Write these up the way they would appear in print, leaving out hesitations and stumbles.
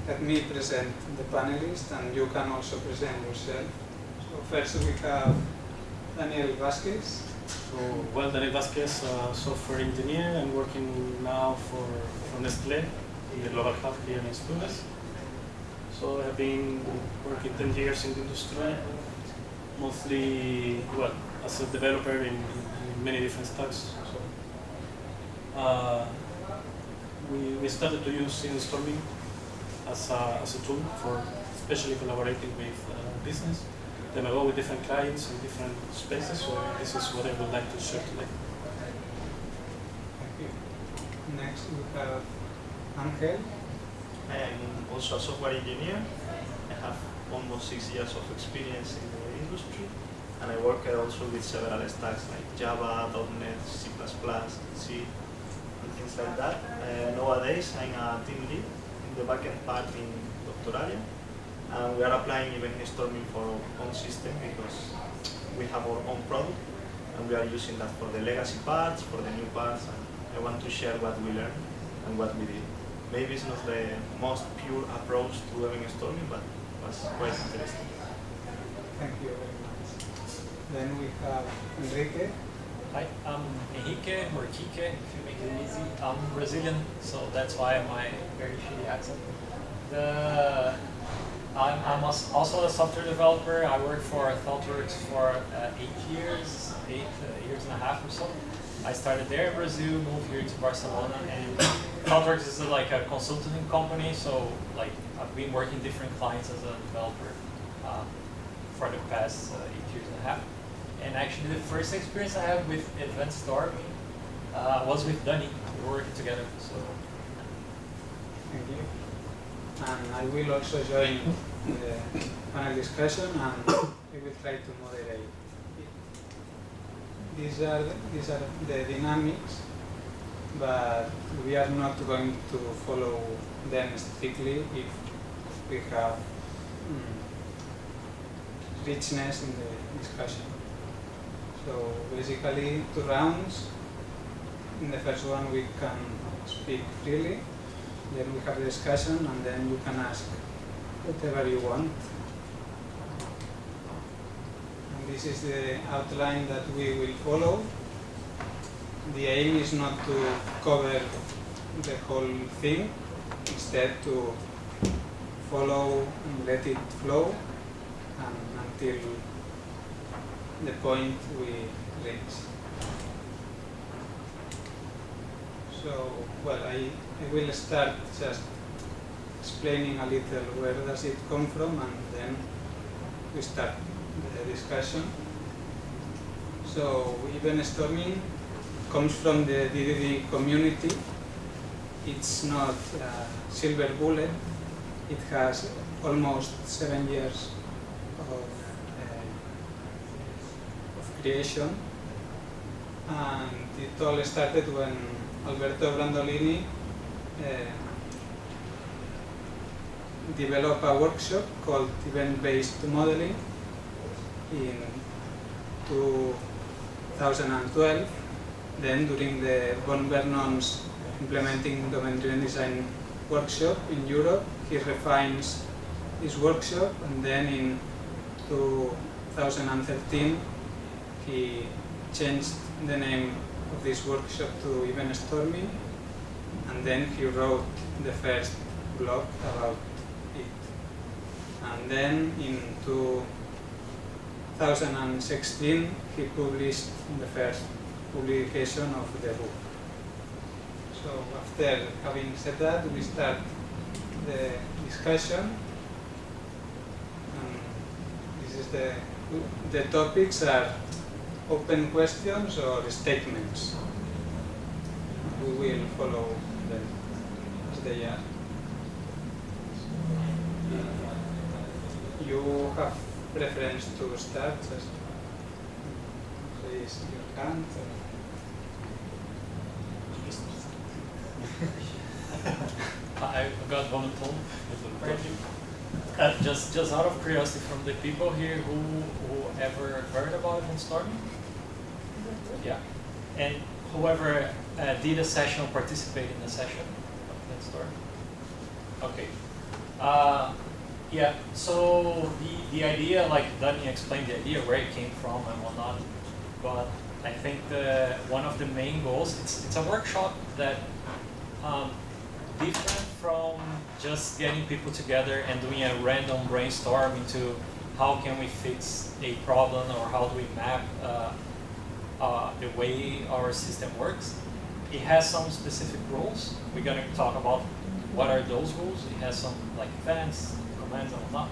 let me present the panelists, and you can also present yourself. So first we have Daniel Vasquez. So, well, Daniel Vasquez, software engineer. I'm working now for Nestlé in the global hub here in Asturias. So I've been working 10 years in the industry, mostly, well, as a developer in many different stacks. So, we started to use EventStorming as a tool for especially collaborating with business. Then I go with different clients in different spaces, so this is what I would like to share today. Thank you. Next we have Angel. I am also a software engineer. I have almost 6 years of experience in the industry, and I work also with several stacks like Java, .NET, C++, C, and things like that. Nowadays, I'm a team lead in the backend part in Doctoralia, and we are applying EventStorming for our own system because we have our own product, and we are using that for the legacy parts, for the new parts, and I want to share what we learned and what we did. Maybe it's not the most pure approach to EventStorming, but it was quite interesting. Thank you very much. Then we have Enrique. Hi, I'm Henrique, or Kike, if you make it easy. I'm Brazilian, so that's why my very shitty accent. I'm also a software developer. I worked for ThoughtWorks for 8 years, 8 years and a half or so. I started there in Brazil, moved here to Barcelona, and ThoughtWorks is like a consulting company, so like I've been working different clients as a developer for the past 8 years and a half. And actually the first experience I had with EventStorming was with Danny. We were working together, so. Thank you. And I will also join the panel discussion, and I will try to moderate it. These are the dynamics, but we are not going to follow them strictly if we have richness in the discussion. So basically 2 rounds. In the first one we can speak freely, then we have a discussion, and then you can ask whatever you want. And this is the outline that we will follow. The aim is not to cover the whole thing, instead to follow and let it flow until the point we reach. So, well, I will start just explaining a little where does it come from, and then we start the discussion. So, EventStorming comes from the DDD community. It's not a silver bullet. It has almost 7 years of creation, and it all started when Alberto Brandolini developed a workshop called Event-Based Modeling in 2012. Then during the Von Vernon's Implementing Domain-Driven Design workshop in Europe, he refines this workshop, and then in 2013 he changed the name of this workshop to EventStorming, and then he wrote the first blog about it. And then in 2016 he published the first publication of the book. So after having said that, we start the discussion. And this is the topics are open questions or statements. We will follow them as they are. You have preference to start, just raise your hand. I got one at just out of curiosity, from the people here who ever heard about EventStorming? Yeah. And whoever did a session or participated in a session of EventStorming? Okay. Yeah, so the idea, like Danny explained the idea, where it came from and whatnot, but I think one of the main goals, it's a workshop that different from just getting people together and doing a random brainstorm into how can we fix a problem or how do we map the way our system works. It has some specific rules. We're going to talk about what are those rules. It has some like events, commands and whatnot.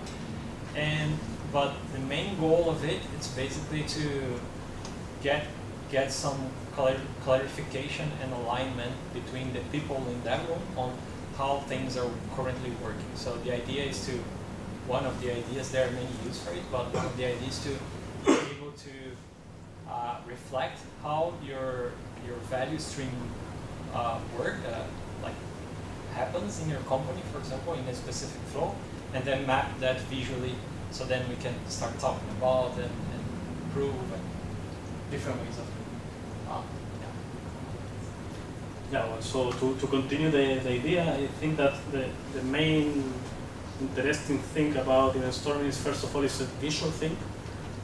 But the main goal of it, it's basically to get some clarification and alignment between the people in that room on how things are currently working. So the idea is to, one of the ideas, there are many uses for it, but one of the ideas is to be able to reflect how your value stream work like happens in your company, for example, in a specific flow, and then map that visually, so then we can start talking about and improve and different ways of Yeah, well, so to continue the idea, I think that the main interesting thing about EventStorming is, first of all, it's a visual thing.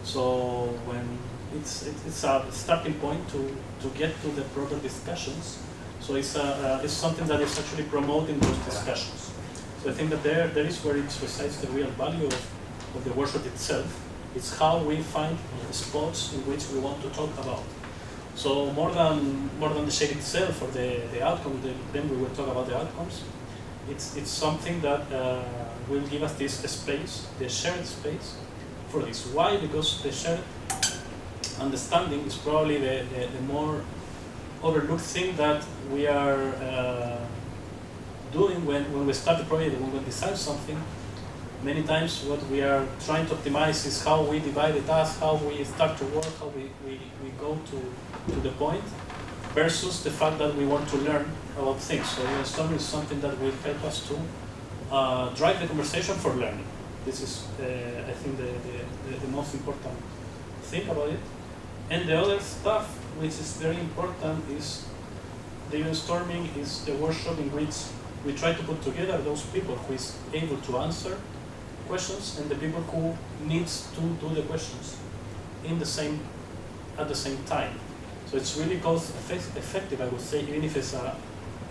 So when it's a starting point to get to the proper discussions. So it's something that is actually promoting those discussions. So I think that there is where it resides the real value of the workshop itself. It's how we find spots in which we want to talk about. So more than the shape itself or the outcome, then we will talk about the outcomes. It's something that will give us this space, the shared space for this. Why? Because the shared understanding is probably the more overlooked thing that we are doing when we start the project, when we design something. Many times what we are trying to optimize is how we divide the task, how we start to work, how we go to the point, versus the fact that we want to learn about things. So EventStorming is something that will help us to drive the conversation for learning. This is, I think, the most important thing about it. And the other stuff, which is very important, is the EventStorming is the workshop in which we try to put together those people who is able to answer questions and the people who needs to do the questions at the same time. So it's really cost effective, I would say, even if it's an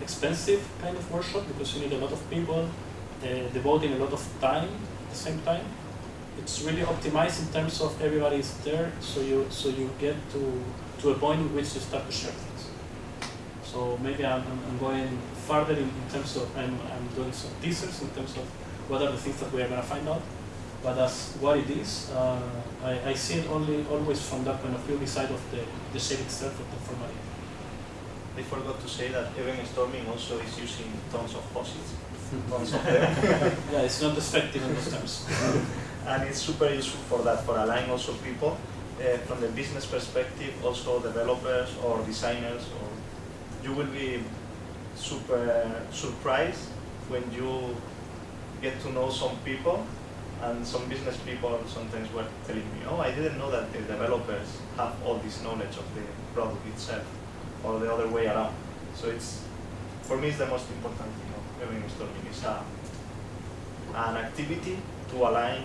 expensive kind of workshop, because you need a lot of people devoting a lot of time at the same time. It's really optimized in terms of everybody is there, so you get to a point in which you start to share things. So maybe I'm going further in terms of, I'm doing some teasers in terms of what are the things that we are going to find out. But as what it is, I see it always from that point of view, beside of the shape itself of the format. I forgot to say that EventStorming also is using tons of posits, tons of them. Yeah, it's not effective in those terms. And it's super useful for that, for aligning also people from the business perspective, also developers or designers. Or you will be super surprised when you get to know some people, and some business people sometimes were telling me, oh, I didn't know that the developers have all this knowledge of the product itself, or the other way around. So it's, for me, it's the most important thing of EventStorming. It's an activity to align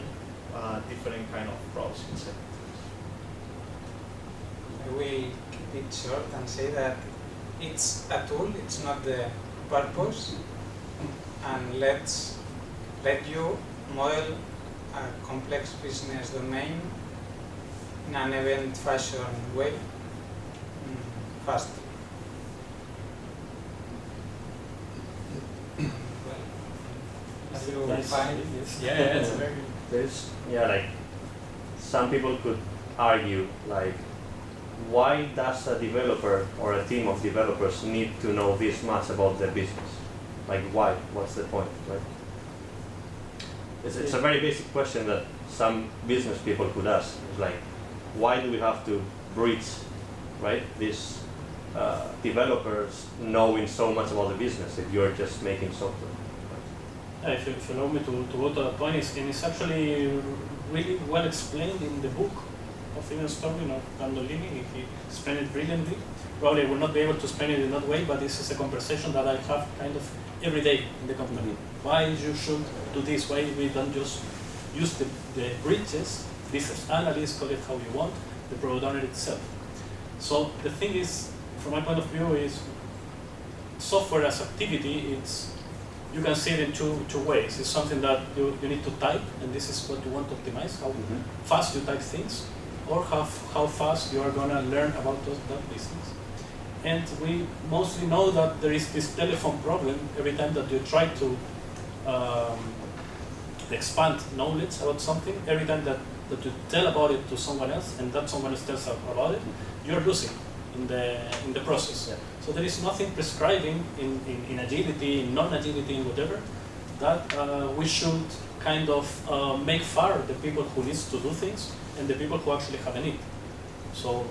different kind of roles itself. I will keep it short and say that it's a tool, it's not the purpose, and let you model a complex business domain in an event fashion way fast. As you Nice. find it, yeah, it's a very good. There's, like, some people could argue, like, why does a developer or a team of developers need to know this much about their business? Like, why? What's the point, right? It's a very basic question that some business people could ask. It's like, why do we have to breach, right, these developers knowing so much about the business if you're just making software? If you allow me to go to that point, it's actually really well explained in the book of EventStorming of Gandolini. He explained it brilliantly. Probably I will not be able to explain it in that way, but this is a conversation that I have kind of every day in the company. Why you should do this? Why we don't just use the bridges, business analysts, call it how you want, the product owner itself. So the thing is, from my point of view, is software as activity, you can see it in two ways. It's something that you need to type, and this is what you want to optimize, how fast you type things, or how fast you are going to learn about that business. And we mostly know that there is this telephone problem every time that you try to expand knowledge about something. Every time that you tell about it to someone else, and that someone else tells about it, you're losing in the process. Yeah. So there is nothing prescribing in agility, in non-agility, in whatever, that we should kind of make fair the people who needs to do things and the people who actually have a need. So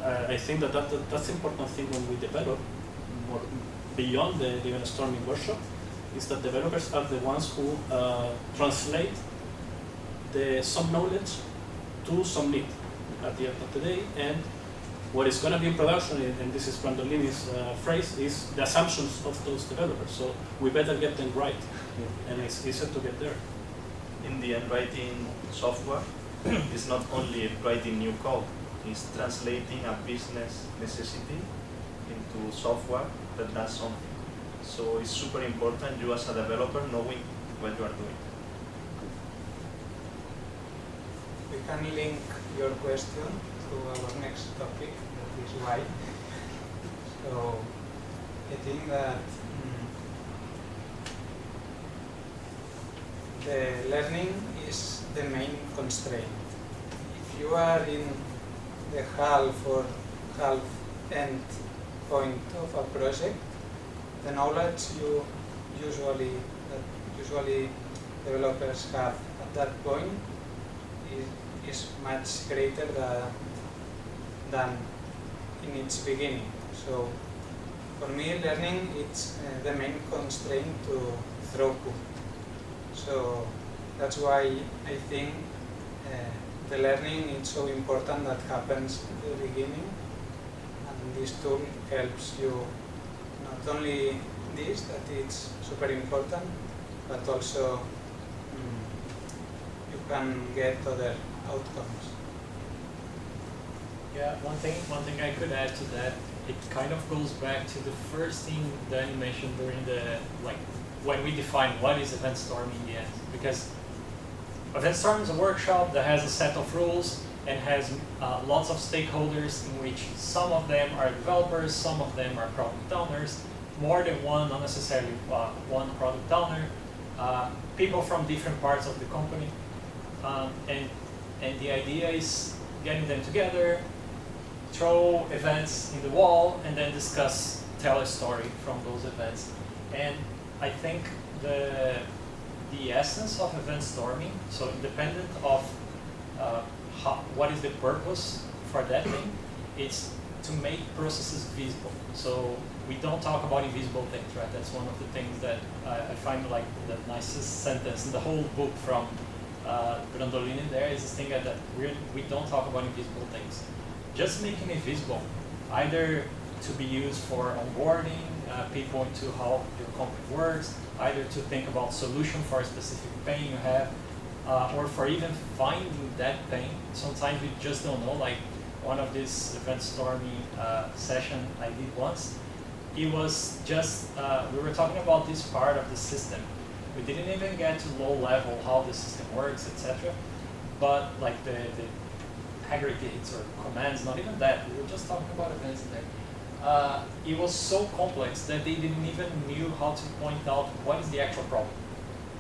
I think that's the important thing when we develop more beyond the EventStorming workshop, is that developers are the ones who translate some knowledge to some need at the end of the day. And what is going to be in production, and this is Brandolini's phrase, is the assumptions of those developers. So we better get them right, and it's easier to get there. In the end, writing software is not only writing new code, it's translating a business necessity into software that does something. So it's super important, you as a developer, knowing what you are doing. We can link your question to our next topic, that is why. So I think that the learning is the main constraint. If you are in the half or half end point of a project, the knowledge usually developers have at that point is much greater than in its beginning. So for me, learning it's the main constraint to throughput. So that's why I think the learning is so important that happens at the beginning, and this tool helps you not only this, that it's super important, but also you can get other outcomes. Yeah, one thing I could add to that, it kind of goes back to the first thing that you mentioned during when we define what is EventStorming in the end. Because EventStorming is a workshop that has a set of rules and has lots of stakeholders, in which some of them are developers, some of them are product owners, more than one, not necessarily one product owner, people from different parts of the company. And the idea is getting them together, throw events in the wall, and then tell a story from those events. And I think the essence of EventStorming, so independent of what is the purpose for that thing, it's to make processes visible. So we don't talk about invisible things, right? That's one of the things that I find like the nicest sentence in the whole book from Brandolini. There is this thing that we don't talk about invisible things. Just making it visible, either to be used for onboarding people into how your company works, either to think about solution for a specific pain you have, or for even finding that pain. Sometimes we just don't know. Like one of these EventStorming session I did once, it was just, we were talking about this part of the system. We didn't even get to low level, how the system works, etc. But like the aggregates or commands, not even that. We were just talking about events there. It was so complex that they didn't even knew how to point out what is the actual problem.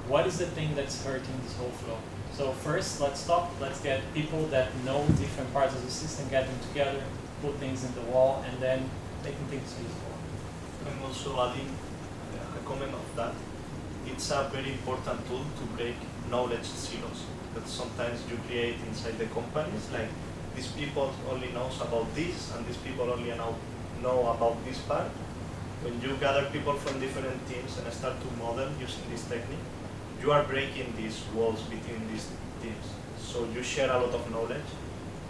What is the thing that's hurting this whole flow? So first, let's stop. Let's get people that know different parts of the system, get them together, put things in the wall, and then making things useful. I'm also adding a comment of that. It's a very important tool to break knowledge silos that sometimes you create inside the companies. Like these people only knows about this, and these people only know about this part. When you gather people from different teams and start to model using this technique, you are breaking these walls between these teams. So you share a lot of knowledge,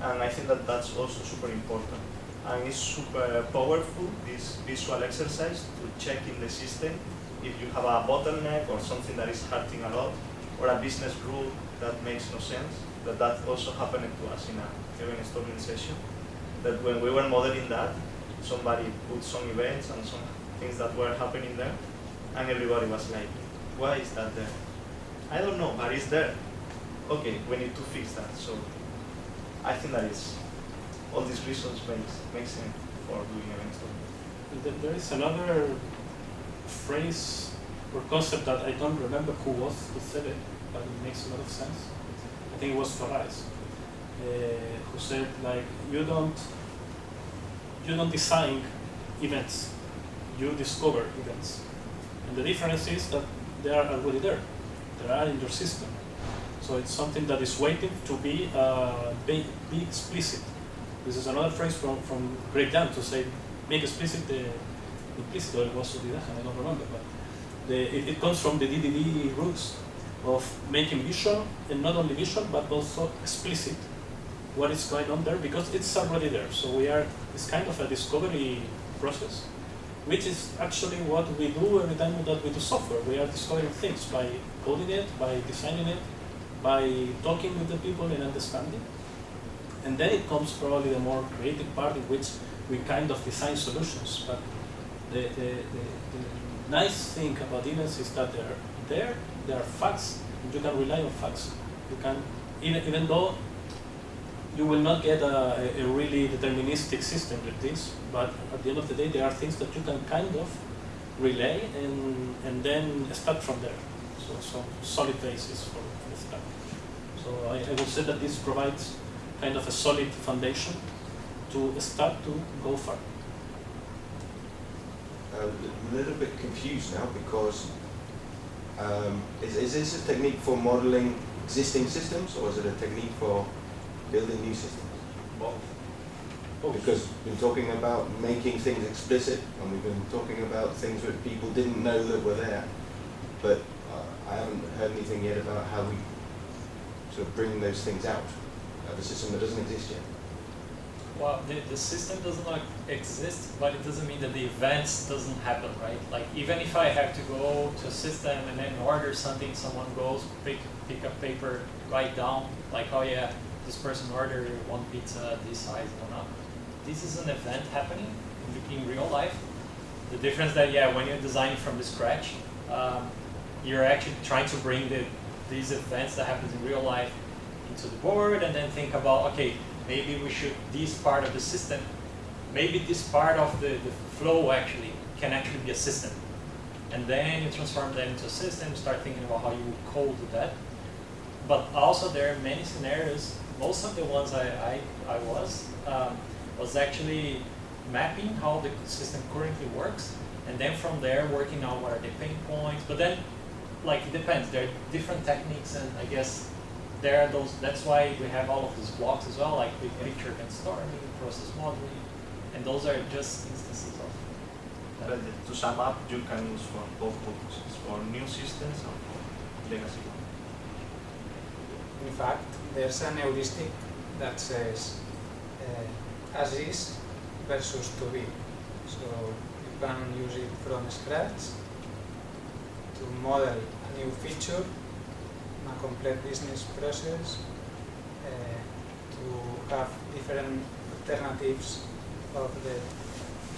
and I think that that's also super important. And it's super powerful, this visual exercise, to check in the system if you have a bottleneck or something that is hurting a lot, or a business rule that makes no sense, that also happened to us in a EventStorming session, that when we were modeling that, somebody put some events and some things that were happening there, and everybody was like, why is that there? I don't know, but it's there. Okay, we need to fix that. So I think that is, all these reasons make sense for doing EventStorming. There is another phrase or concept that I don't remember who said it, but it makes a lot of sense. I think it was Ferraz, who said, like, you don't design events, you discover events. And the difference is that they are already there. They are in your system. So it's something that is waiting to be explicit. This is another phrase from Greg Young to say, make explicit the implicit, or it was Sudidahan, I don't remember, but it comes from the DDD roots of making visual, and not only visual, but also explicit what is going on there, because it's already there. So it's kind of a discovery process, which is actually what we do every time that we do software. We are discovering things by coding it, by designing it, by talking with the people and understanding. And then it comes probably the more creative part in which we kind of design solutions. But the nice thing about events is that there are facts, and you can rely on facts. You can, even though you will not get a really deterministic system with this, but at the end of the day, there are things that you can kind of relay and then start from there. So some solid basis for the start. So I would say that this provides kind of a solid foundation to start to go far. I'm a little bit confused now because is this a technique for modeling existing systems, or is it a technique for building new systems? Both. Because we've been talking about making things explicit, and we've been talking about things that people didn't know that were there, but I haven't heard anything yet about how we sort of bring those things out of a system that doesn't exist yet. Well, the system does not exist, but it doesn't mean that the events doesn't happen, right? Like, even if I have to go to a system and then order something, someone goes, pick up paper, write down, like, oh yeah, this person ordered one pizza this size or not. This is an event happening in real life. The difference that, yeah, when you're designing from the scratch, you're actually trying to bring these events that happen in real life into the board, and then think about, okay, maybe we should, this part of the system, maybe this part of the flow actually can actually be a system. And then you transform that into a system, start thinking about how you would code that. But also there are many scenarios. Most of the ones I was actually mapping how the system currently works, and then from there working out what are the pain points. But then, like, it depends. There are different techniques, and I guess there are those. That's why we have all of these blocks as well, like big picture EventStorming, process modeling, and those are just instances of that. But to sum up, you can use for both purposes, for new systems and for legacy ones. In fact, there's an heuristic that says as is versus to be. So you can use it from scratch to model a new feature, a complete business process, to have different alternatives of the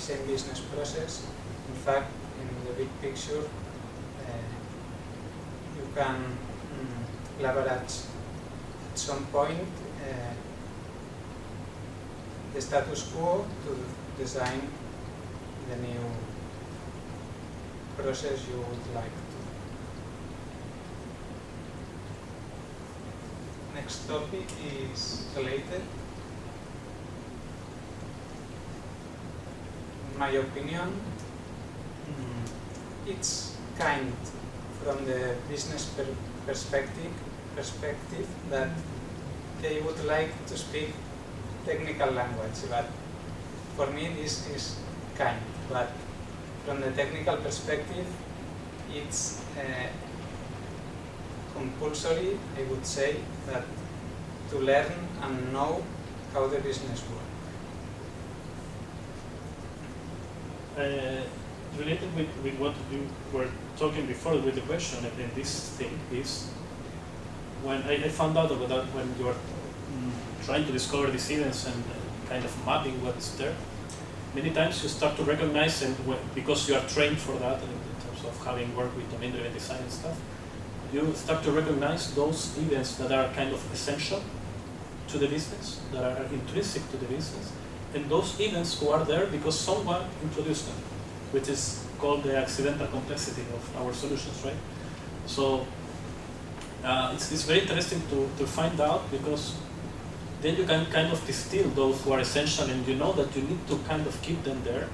same business process. In fact, in the big picture, you can leverage at some point the status quo to design the new process you would like to. Next topic is related. In my opinion, it's kind from the business perspective that they would like to speak technical language, but for me this is kind. But from the technical perspective, it's compulsory, I would say, that to learn and know how the business works. related with what you were talking before with the question, and this thing is when I found out about that when you are trying to discover these events and kind of mapping what is there, many times you start to recognize, and because you are trained for that in terms of having worked with domain-driven design and stuff, you start to recognize those events that are kind of essential to the business, that are intrinsic to the business, and those events who are there because someone introduced them, which is called the accidental complexity of our solutions, right? So it's very interesting to find out, because then you can kind of distill those who are essential, and you know that you need to kind of keep them there.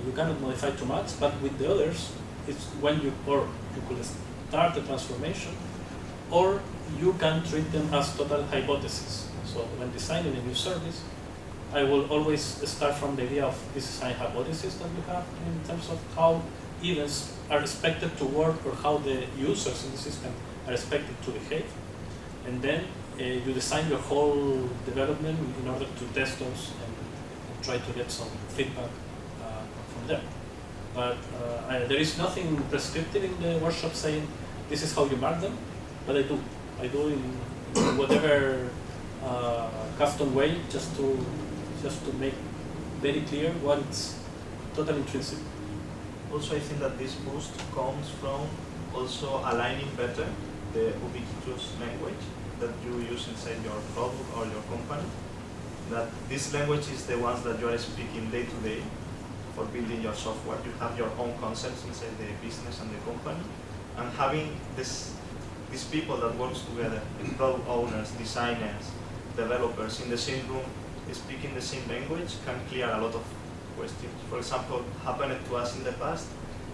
You cannot modify too much, but with the others, it's when you could start the transformation, or you can treat them as total hypotheses. So when designing a new service, I will always start from the idea of this is a hypothesis that you have in terms of how events are expected to work, or how the users in the system are expected to behave. And then you design your whole development in order to test those and try to get some feedback from there. But there is nothing prescriptive in the workshop saying this is how you mark them, but I do in whatever custom way, just to make very clear what is totally intrinsic. Also, I think that this boost comes from also aligning better the ubiquitous language that you use inside your product or your company. That this language is the ones that you are speaking day to day for building your software. You have your own concepts inside the business and the company, and having these people that works together, product owners, designers, developers in the same room, speaking the same language, can clear a lot of questions. For example, happened to us in the past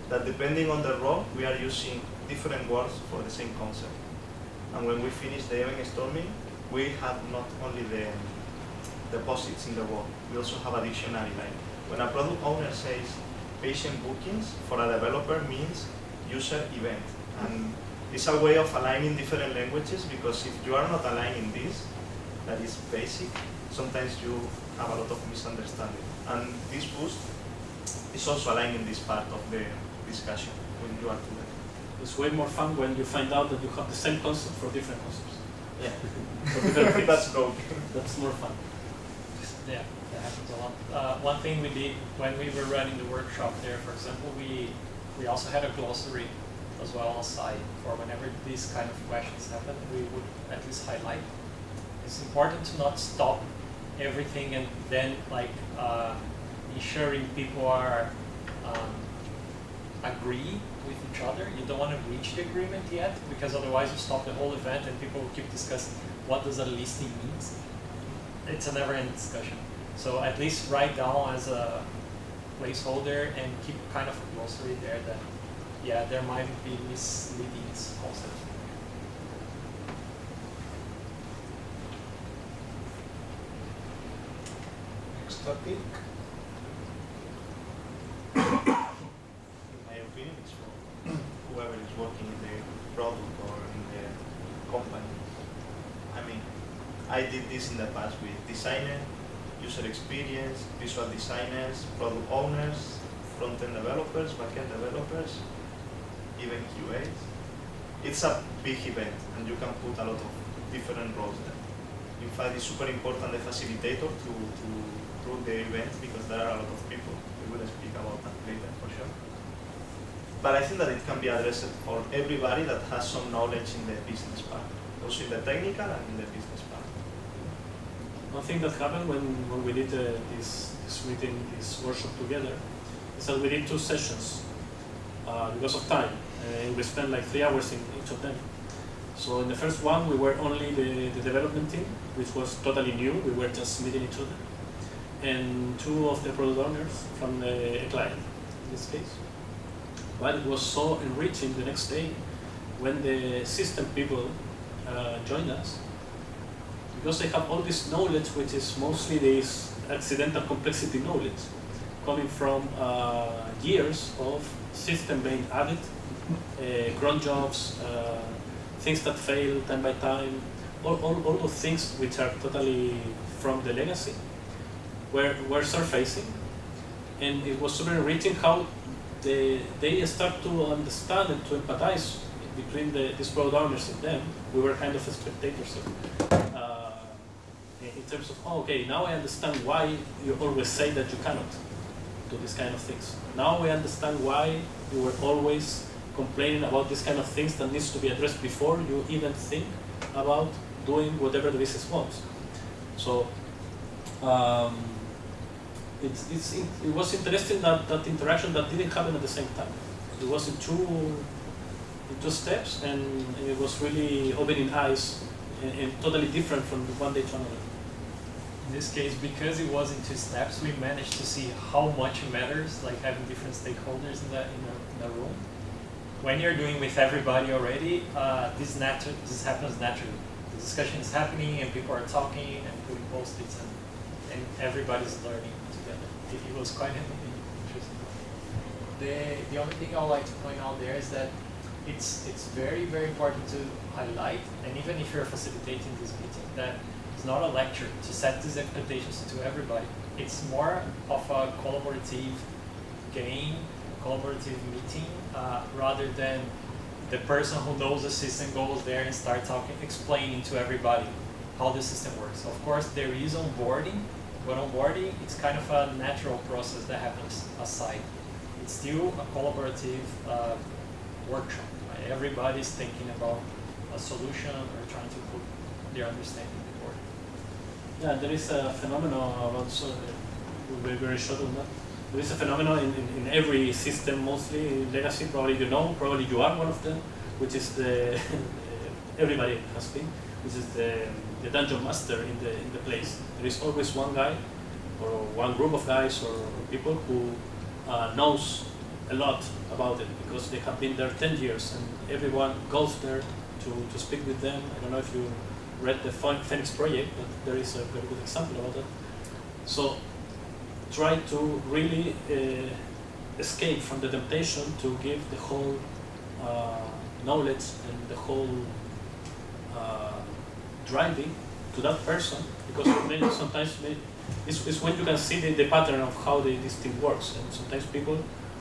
that depending on the role, we are using different words for the same concept. And when we finish the EventStorming, we have not only the deposits in the wall, we also have a dictionary. Like when a product owner says patient bookings, for a developer means user event. And it's a way of aligning different languages, because if you are not aligning this, that is basic, sometimes you have a lot of misunderstanding. And this boost is also aligning this part of the discussion when you are together. It's way more fun when you find out that you have the same concept for different concepts. Yeah. For different things. That's broke. That's more fun. Yeah, that happens a lot. One thing we did when we were running the workshop there, for example, we also had a glossary as well on site for whenever these kind of questions happen, we would at least highlight. It's important to not stop everything and then ensuring people are agree with each other. You don't want to reach the agreement yet, because otherwise you stop the whole event and people will keep discussing what does a listing mean. It's a never-ending discussion. So at least write down as a placeholder and keep kind of a glossary there that, yeah, there might be misleading concepts. Next topic. In my opinion, it's for whoever is working in the product or in the company. I mean, I did this in the past with designer, user experience, visual designers, product owners, front-end developers, back-end developers, even QAs. It's a big event, and you can put a lot of different roles there. In fact, it's super important the facilitator to run the event, because there are a lot of people. We will speak about that later for sure. But I think that it can be addressed for everybody that has some knowledge in the business part, also in the technical and in the business part. One thing that happened when we did this meeting, this workshop together, is that we did 2 sessions because of time. We spent like 3 hours in each of them. So in the first one, we were only the development team, which was totally new. We were just meeting each other. And 2 of the product owners from a client, in this case. But it was so enriching the next day when the system people joined us, because they have all this knowledge, which is mostly this accidental complexity knowledge, coming from years of system being added, cron jobs, things that fail time by time, all those things which are totally from the legacy, were surfacing. And it was super enriching how they start to understand and to empathize between these product owners and them. We were kind of spectators in terms of, oh, okay, now I understand why you always say that you cannot do these kind of things. Now we understand why you were always complaining about these kind of things that needs to be addressed before you even think about doing whatever the business wants. So it was interesting that interaction that didn't happen at the same time. It was in two steps, and it was really opening eyes and totally different from one day to another. In this case, because it was in 2 steps, we managed to see how much it matters, like having different stakeholders in the room. When you're doing with everybody already, this happens naturally. The discussion is happening, and people are talking and putting post-its, and everybody's learning together. It was quite interesting. The only thing I would like to point out there is that it's very, very important to highlight, and even if you're facilitating this meeting, that it's not a lecture to set these expectations to everybody. It's more of a collaborative game, collaborative meeting, rather than the person who knows the system goes there and start talking, explaining to everybody how the system works. Of course, there is onboarding, but onboarding, it's kind of a natural process that happens aside. It's still a collaborative workshop. Right? Everybody's thinking about a solution or trying to put their understanding forward. Yeah, there is a phenomenon also, we'll be very short on that. There is a phenomenon in every system, mostly in legacy, probably you know, probably you are one of them, which is everybody has been, which is the dungeon master in the place. There is always one guy, or one group of guys or people who knows a lot about it, because they have been there 10 years, and everyone goes there to speak with them. I don't know if you read the Phoenix project, but there is a very good example about that. So try to really escape from the temptation to give the whole knowledge and the whole driving to that person, because sometimes it's when you can see the pattern of how this thing works, and sometimes people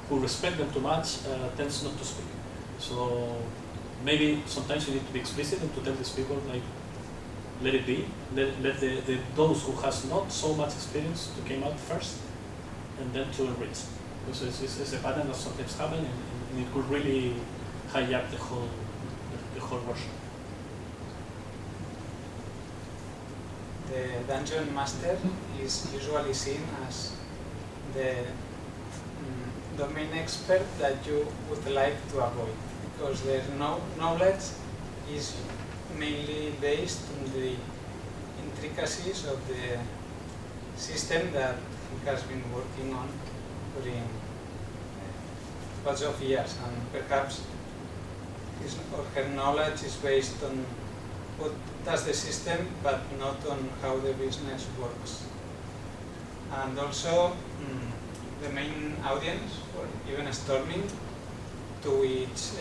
who respect them too much tends not to speak. So maybe sometimes you need to be explicit and to tell these people, like, let it be, let those who has not so much experience to came out first, and then to enrich. Because it's a pattern that sometimes happens, and it could really hijack the whole workshop. The dungeon master is usually seen as the domain expert that you would like to avoid, because their knowledge is mainly based on the intricacies of the system that he has been working on during lots of years, and perhaps his or her knowledge is based on what does the system, but not on how the business works. And also, the main audience for EventStorming, to which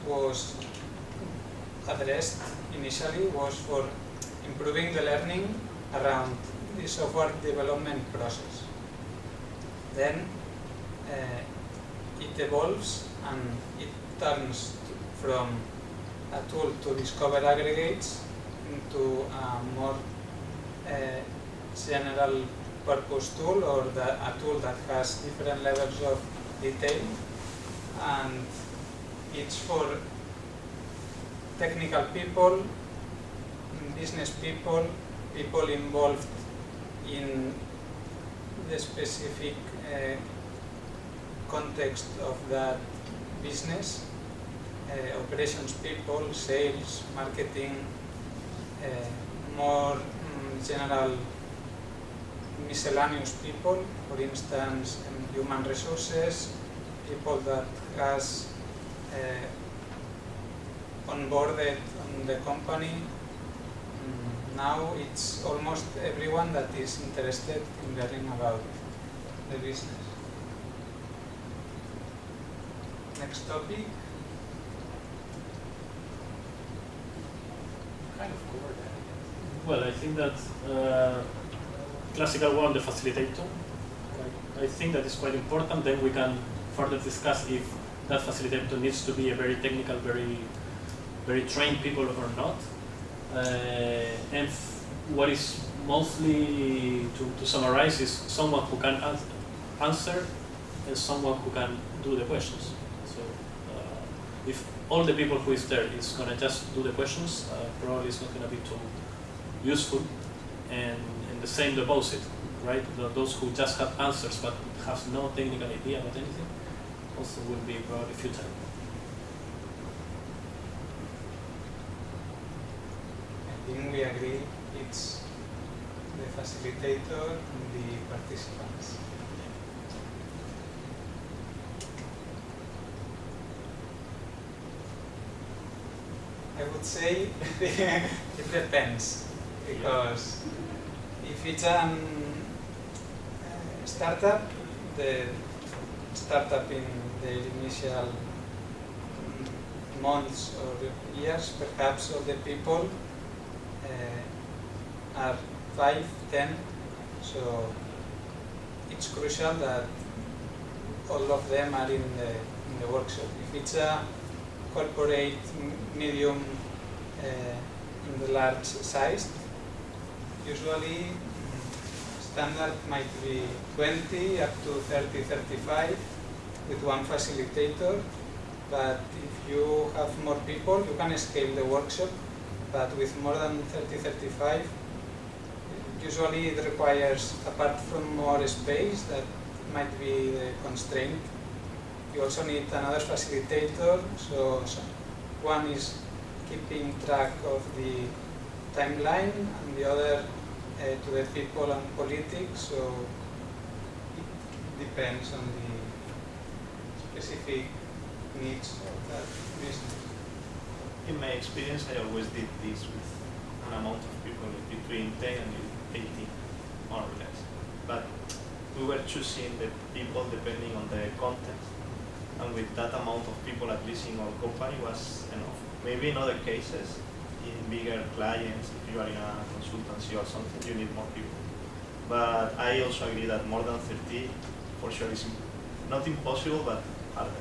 was addressed initially, was for improving the learning around the software development process. Then it evolves and it turns from a tool to discover aggregates into a more general purpose tool, or a tool that has different levels of detail, and it's for technical people, business people, people involved in the specific context of that business, operations people, sales, marketing, more general miscellaneous people, for instance, human resources, people that has onboarded on the company. Now it's almost everyone that is interested in learning about the business. Next topic. Kind of covered that, I guess. Well, I think that classical one, the facilitator, I think that is quite important. Then we can further discuss if that facilitator needs to be a very technical, very trained people or not. And what is mostly, to summarize, is someone who can answer and someone who can do the questions. So if all the people who is there is going to just do the questions, probably it's not going to be too useful. And the same the opposite, right? Those who just have answers but have no technical idea about anything also will be probably futile. I think we agree it's the facilitator and the participants. I would say it depends, because if it's a startup, the startup in the initial months or years, perhaps all the people are 5, 10, so it's crucial that all of them are in the workshop. If it's a corporate medium in the large size, usually standard might be 20 up to 30, 35 with one facilitator, but if you have more people, you can scale the workshop, but with more than 30, 35, usually it requires, apart from more space, that might be the constraint, you also need another facilitator, so one is keeping track of the timeline and the other to the people and politics, so it depends on the specific needs of that business. In my experience, I always did this with an amount of people between 10 and 18, more or less. But we were choosing the people depending on the context, and with that amount of people, at least in our company, was enough. Maybe in other cases, in bigger clients, if you are in a consultancy or something, you need more people. But I also agree that more than 30, for sure, is not impossible, but harder.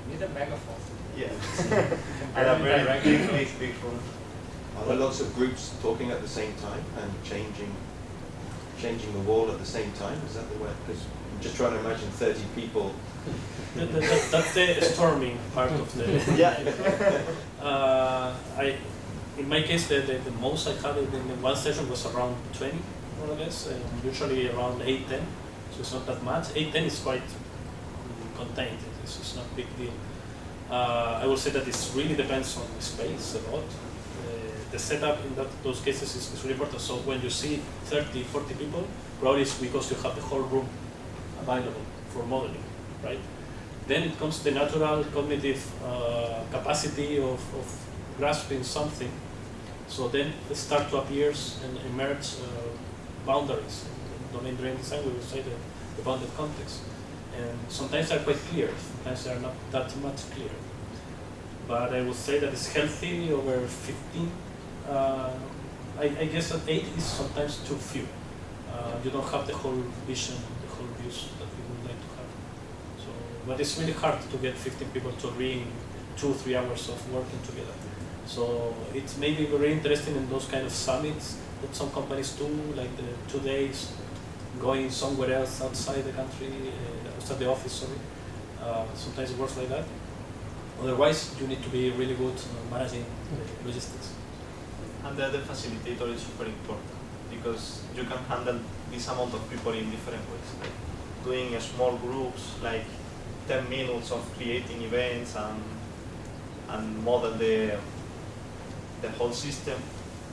You need a megaphone. Yeah. And a very big room. Are there lots of groups talking at the same time and changing the wall at the same time? Is that the way? Because I'm just trying to imagine 30 people. That's the storming part of the. Yeah. In my case, the most I had in one session was around 20, more or less, and usually around 8, 10. So it's not that much. 8, 10 is quite contained. It's not a big deal. I will say that it really depends on the space a lot. The setup in those cases is really important. So when you see 30, 40 people, probably it's because you have the whole room available for modeling, right? Then it comes the natural cognitive capacity of grasping something. So then it start to appear and emerge boundaries. In domain-driven design, we will say the bounded context. And sometimes they're quite clear, sometimes they're not that much clear. But I would say that it's healthy over 15. I guess that 8 is sometimes too few. You don't have the whole vision, the whole views that we would like to have. So, but it's really hard to get 15 people to agree in 2-3 hours of working together. So it's maybe very interesting in those kind of summits that some companies do, like the 2 days, going somewhere else outside the country, outside the office, sorry. Sometimes it works like that. Otherwise, you need to be really good managing logistics. And the other facilitator is super important, because you can handle this amount of people in different ways. Like doing a small groups, like 10 minutes of creating events and model the whole system,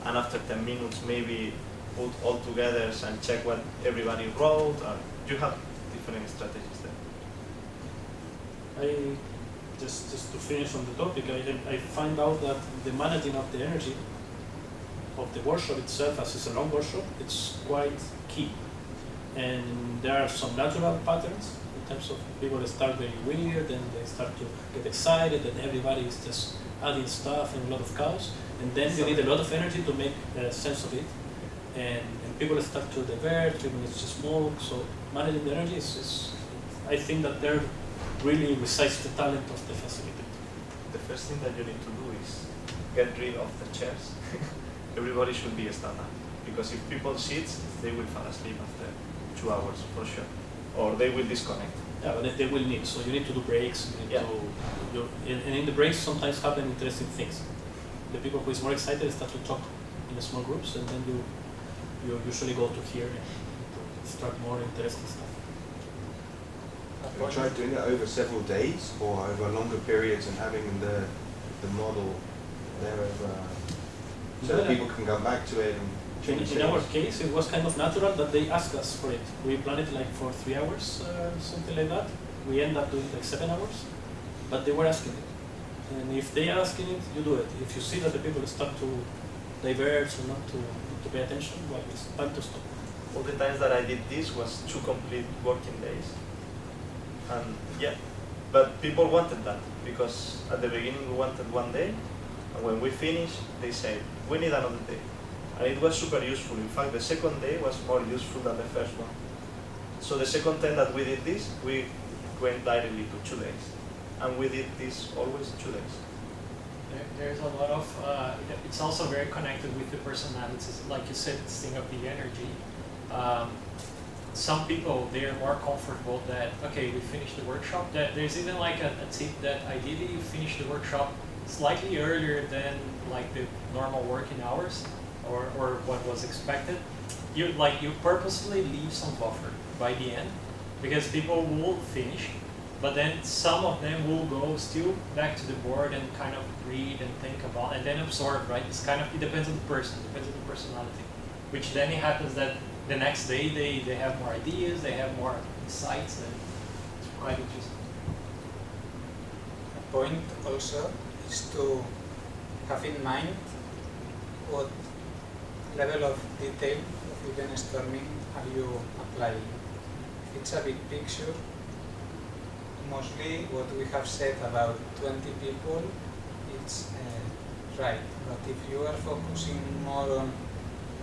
and after 10 minutes maybe put all together and check what everybody wrote. You have different strategies there. Just to finish on the topic, I find out that the managing of the energy of the workshop itself, as it's a long workshop, it's quite key. And there are some natural patterns in terms of people that start very weird and they start to get excited and everybody is just adding stuff and a lot of chaos. And then you need a lot of energy to make sense of it. And people start to divert, people need to smoke. So managing the energy is I think that there really resize the talent of the facilitator. The first thing that you need to do is get rid of the chairs. Everybody should be stand up, because if people sit, they will fall asleep after 2 hours for sure, or they will disconnect. Yeah, but they will need. So you need to do breaks. You need Yeah. and in the breaks sometimes happen interesting things. The people who is more excited start to talk in small groups, and then you usually go to hear and start more interesting stuff. Have you tried doing it over several days or over longer periods and having the model there over so that Yeah. people can come back to it and change In our things? case, it was kind of natural that they asked us for it. We planned it like for 3 hours, something like that. We end up doing like 7 hours, but they were asking it. And if they are asking it, you do it. If you see that the people start to diverge or not to pay attention, well, it's time to stop. All the times that I did this was 2 complete working days. And yeah, but people wanted that, because at the beginning we wanted 1 day, and when we finished, they said, we need another day. And it was super useful. In fact, the second day was more useful than the first one. So the second time that we did this, we went directly to 2 days. And we did this always 2 days. There's a lot of, it's also very connected with the personalities. Like you said, this thing of the energy. Some people, they are more comfortable that, okay, we finished the workshop. That there's even like a tip that ideally you finish the workshop slightly earlier than like the normal working hours or what was expected. You purposely leave some buffer by the end, because people will finish, but then some of them will go still back to the board and kind of read and think about and then absorb, right? It's kind of, it depends on the person, depends on the personality, which then it happens that the next day they have more ideas, they have more insights, and it's quite interesting. A point also is to have in mind what level of detail of EventStorming are you applying. If it's a big picture, mostly what we have said about 20 people, it's right. But if you are focusing more on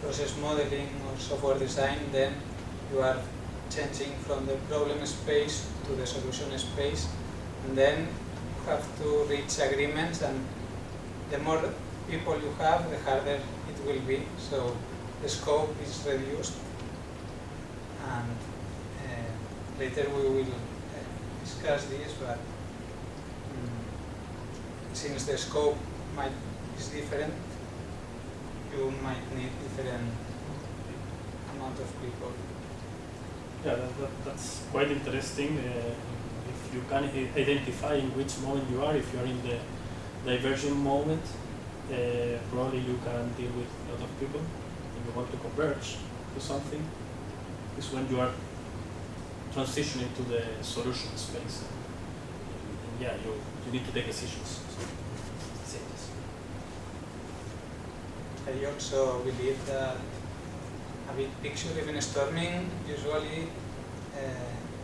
process modeling or software design, then you are changing from the problem space to the solution space, and then you have to reach agreements, and the more people you have, the harder it will be. So the scope is reduced, and later we will discuss this, but since the scope is different, you might need different amount of people. Yeah, that's quite interesting. If you can identify in which moment you are, if you are in the diverging moment, probably you can deal with a lot of people. If you want to converge to something, is when you are transitioning to the solution space. And yeah, you need to take decisions. I also believe that a big picture EventStorming usually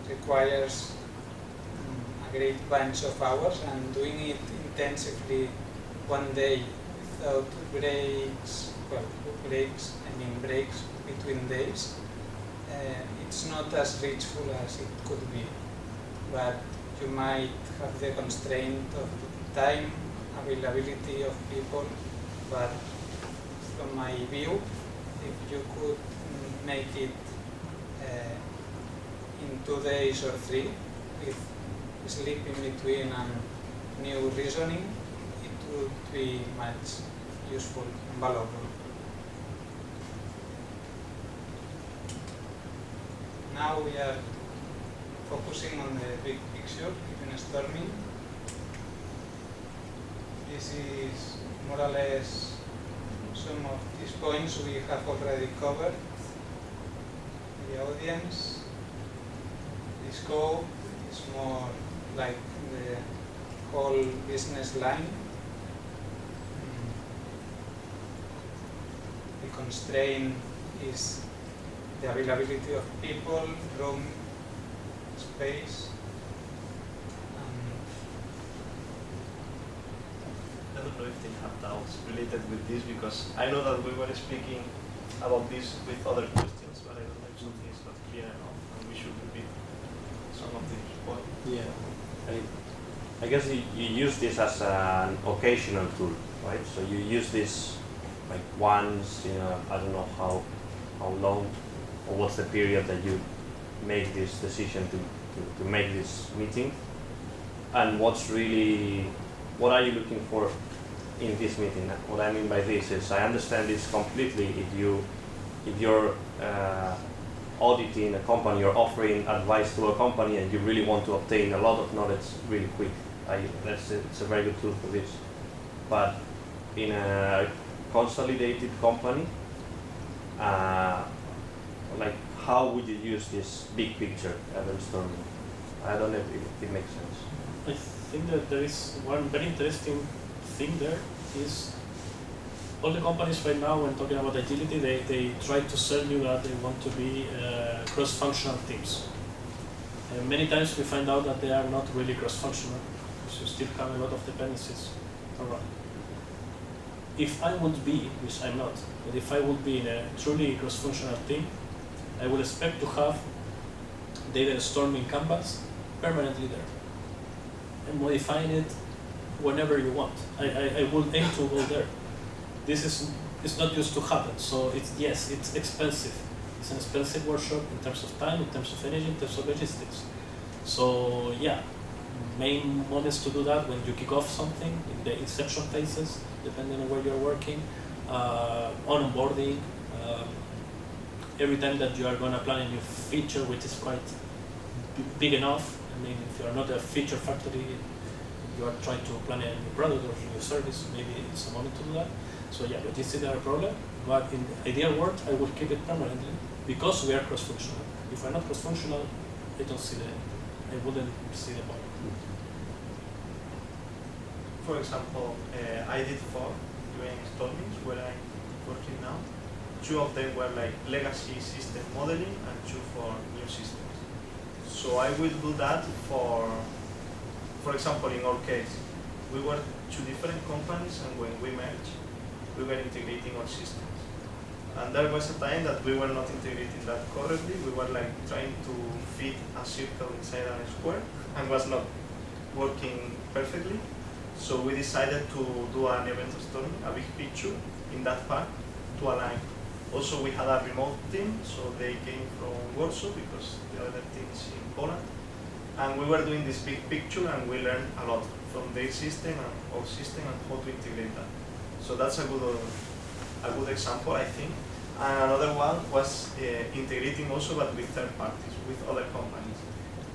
requires a great bunch of hours, and doing it intensively 1 day without breaks, breaks between days, it's not as reachful as it could be. But you might have the constraint of time, availability of people, but from my view, if you could make it in 2 days or 3, with sleep in between and new reasoning, it would be much useful and valuable. Now we are focusing on the big picture, EventStorming. This is more or less some of these points we have already covered. The audience, the scope is more like the whole business line. The constraint is the availability of people, room, space. I don't know if they have doubts related with this, because I know that we were speaking about this with other questions, but I don't know if something is not clear enough, and we should repeat some of these points. Yeah, I guess you use this as an occasional tool, right? So you use this like once in a, I don't know how long, or what's the period that you make this decision to make this meeting, and what are you looking for in this meeting? What I mean by this is, I understand this completely if you're auditing a company or offering advice to a company and you really want to obtain a lot of knowledge really quick. It's a very good tool for this. But in a consolidated company, like how would you use this big picture EventStorming? I don't know if it makes sense. I think that there is one very interesting thing there is all the companies right now, when talking about agility, they try to sell you that they want to be cross-functional teams. And many times we find out that they are not really cross-functional, because you still have a lot of dependencies around. If I would be, which I'm not, but if I would be in a truly cross-functional team, I would expect to have data storming canvas permanently there and modifying it whenever you want. I will aim to go there. This is not used to happen, so it's expensive. It's an expensive workshop in terms of time, in terms of energy, in terms of logistics. So yeah, main moments to do that when you kick off something in the inception phases, depending on where you're working, onboarding, every time that you are going to plan a new feature, which is quite big enough. I mean, if you are not a feature factory, you are trying to plan a new product or a new service, maybe it's a moment to do that. So yeah, logistics are a problem, but in the ideal world, I would keep it permanently because we are cross-functional. If we're not cross-functional, I wouldn't see the point. For example, I did 4 during stormings where I'm working now. 2 of them were like legacy system modeling and 2 for new systems. So I will do that for example, in our case, we were 2 different companies, and when we merged, we were integrating our systems. And there was a time that we were not integrating that correctly. We were like trying to fit a circle inside a square and was not working perfectly. So we decided to do an event storming, a big picture in that part to align. Also, we had a remote team, so they came from Warsaw because the other team is in Poland. And we were doing this big picture, and we learned a lot from their system and our system and how to integrate that. So that's a good example, I think. And another one was integrating also, but with third parties, with other companies.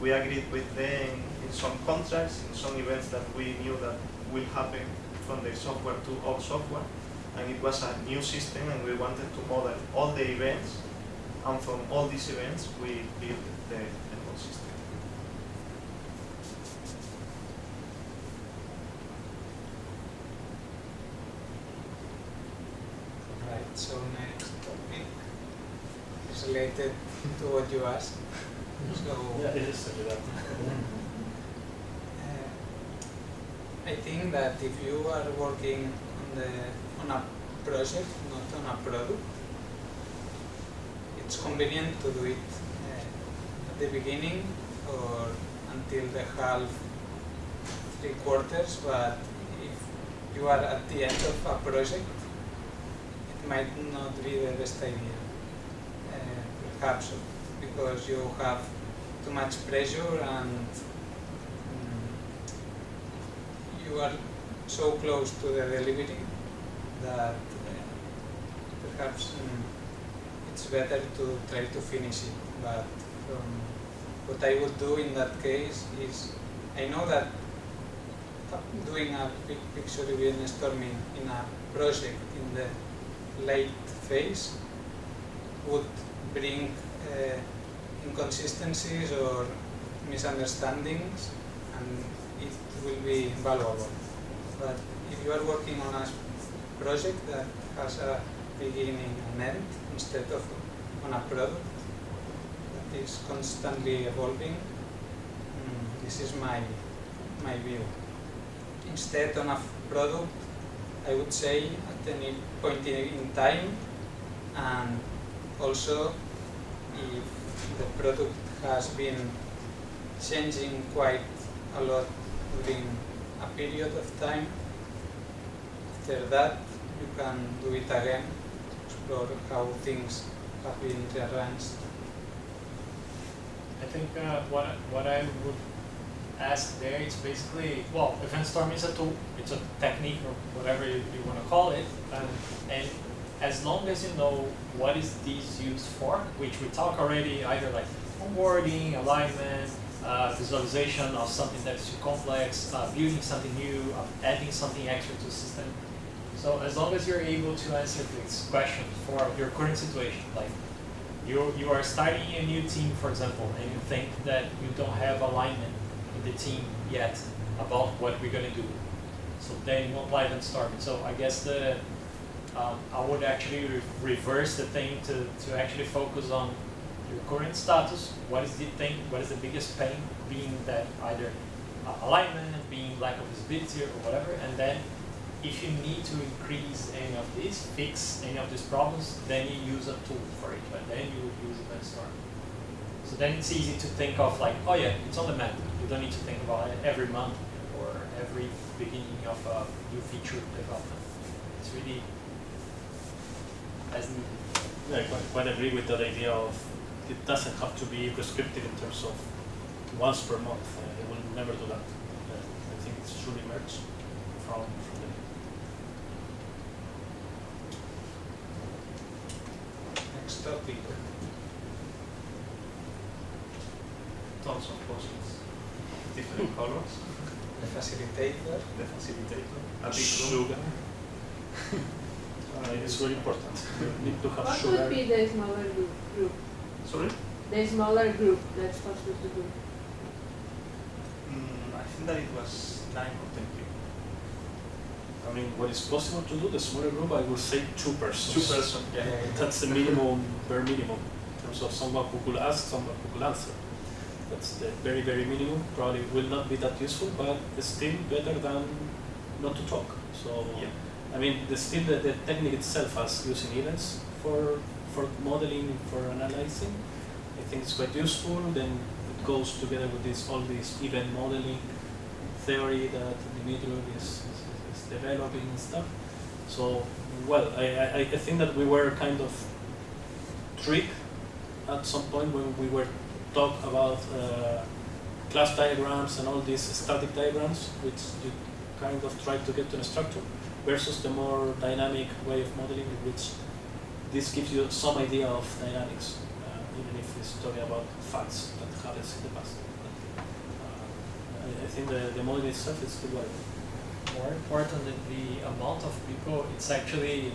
We agreed with them in some contracts, in some events that we knew that will happen from their software to our software. And it was a new system, and we wanted to model all the events, and from all these events, we built the whole system. Right, so next topic is related to what you asked. So Yeah, it is that. I think that if you are working on a project, not on a product, it's convenient to do it at the beginning or until the half, 3/4. But if you are at the end of a project, it might not be the best idea, perhaps because you have too much pressure and you are so close to the delivery that perhaps it's better to try to finish it. But what I would do in that case is, I know that doing a big picture EventStorming in a project in the late phase would bring inconsistencies or misunderstandings, and it will be valuable. But if you are working on a project that has a beginning and end instead of on a product that is constantly evolving, this is my view. Instead, on a product, I would say at any point in time, and also if the product has been changing quite a lot during a period of time. After that, you can do it again, explore how things have been rearranged. I think what I would ask there is basically, well, EventStorming is a tool, it's a technique or whatever you want to call it, and as long as you know what is this used for, which we talk already, either like onboarding, alignment, visualization of something that's too complex, building something new, adding something extra to the system. So as long as you're able to answer this question for your current situation, like you are starting a new team, for example, and you think that you don't have alignment in the team yet about what we're going to do. So then you won't apply EventStorming. So I guess I would actually reverse the thing to actually focus on your current status. What is the thing? What is the biggest pain? Being that either alignment, being lack of visibility or whatever, and then if you need to increase any of these, fix any of these problems, then you use a tool for it, but then you would use EventStorming. So then it's easy to think of like, oh yeah, it's on demand. You don't need to think about it every month or every beginning of a new feature development. It's really as needed. Yeah, I quite agree with that idea of it doesn't have to be prescriptive in terms of once per month. It will never do that. I think it should emerge from the Next topic. Tons of posts, different colors. The facilitator. The facilitator. A big sugar. It's very important. You need to have What sugar. would be the smaller group? Sorry? The smaller group that's possible to do. I think that it was 9 or 10 people. I mean, what is possible to do, the smaller group, I would say 2 persons. 2 persons, yeah. That's the minimum, bare minimum, in terms of someone who could ask, someone who could answer. That's the very, very minimum. Probably will not be that useful, but it's still better than not to talk. So, Yeah. I mean, the technique itself as using events for modeling, for analyzing, I think it's quite useful. Then it goes together with all this event modeling theory that Dimitri is developing and stuff. So, well, I think that we were kind of tricked at some point when we were talk about class diagrams and all these static diagrams, which you kind of try to get to a structure, versus the more dynamic way of modeling, in which this gives you some idea of dynamics, even if it's talking about facts that happens in the past. But, I think the model itself is good way. More important than the amount of people, it's actually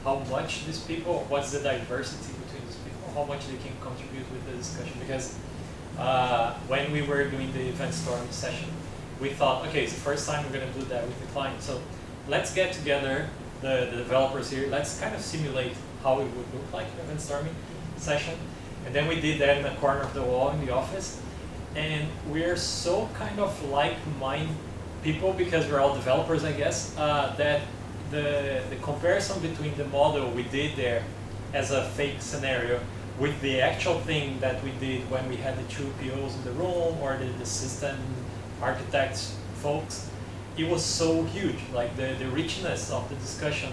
how much these people, what's the diversity between these people, how much they can contribute with the discussion. Because when we were doing the EventStorming session, we thought, okay, it's the first time we're going to do that with the client. So let's get together the developers here. Let's kind of simulate how it would look like an EventStorming session. And then we did that in the corner of the wall in the office. And we're so kind of like-minded people, because we're all developers, I guess, that the comparison between the model we did there as a fake scenario with the actual thing that we did when we had the 2 POs in the room or the system architects folks, it was so huge. Like the richness of the discussion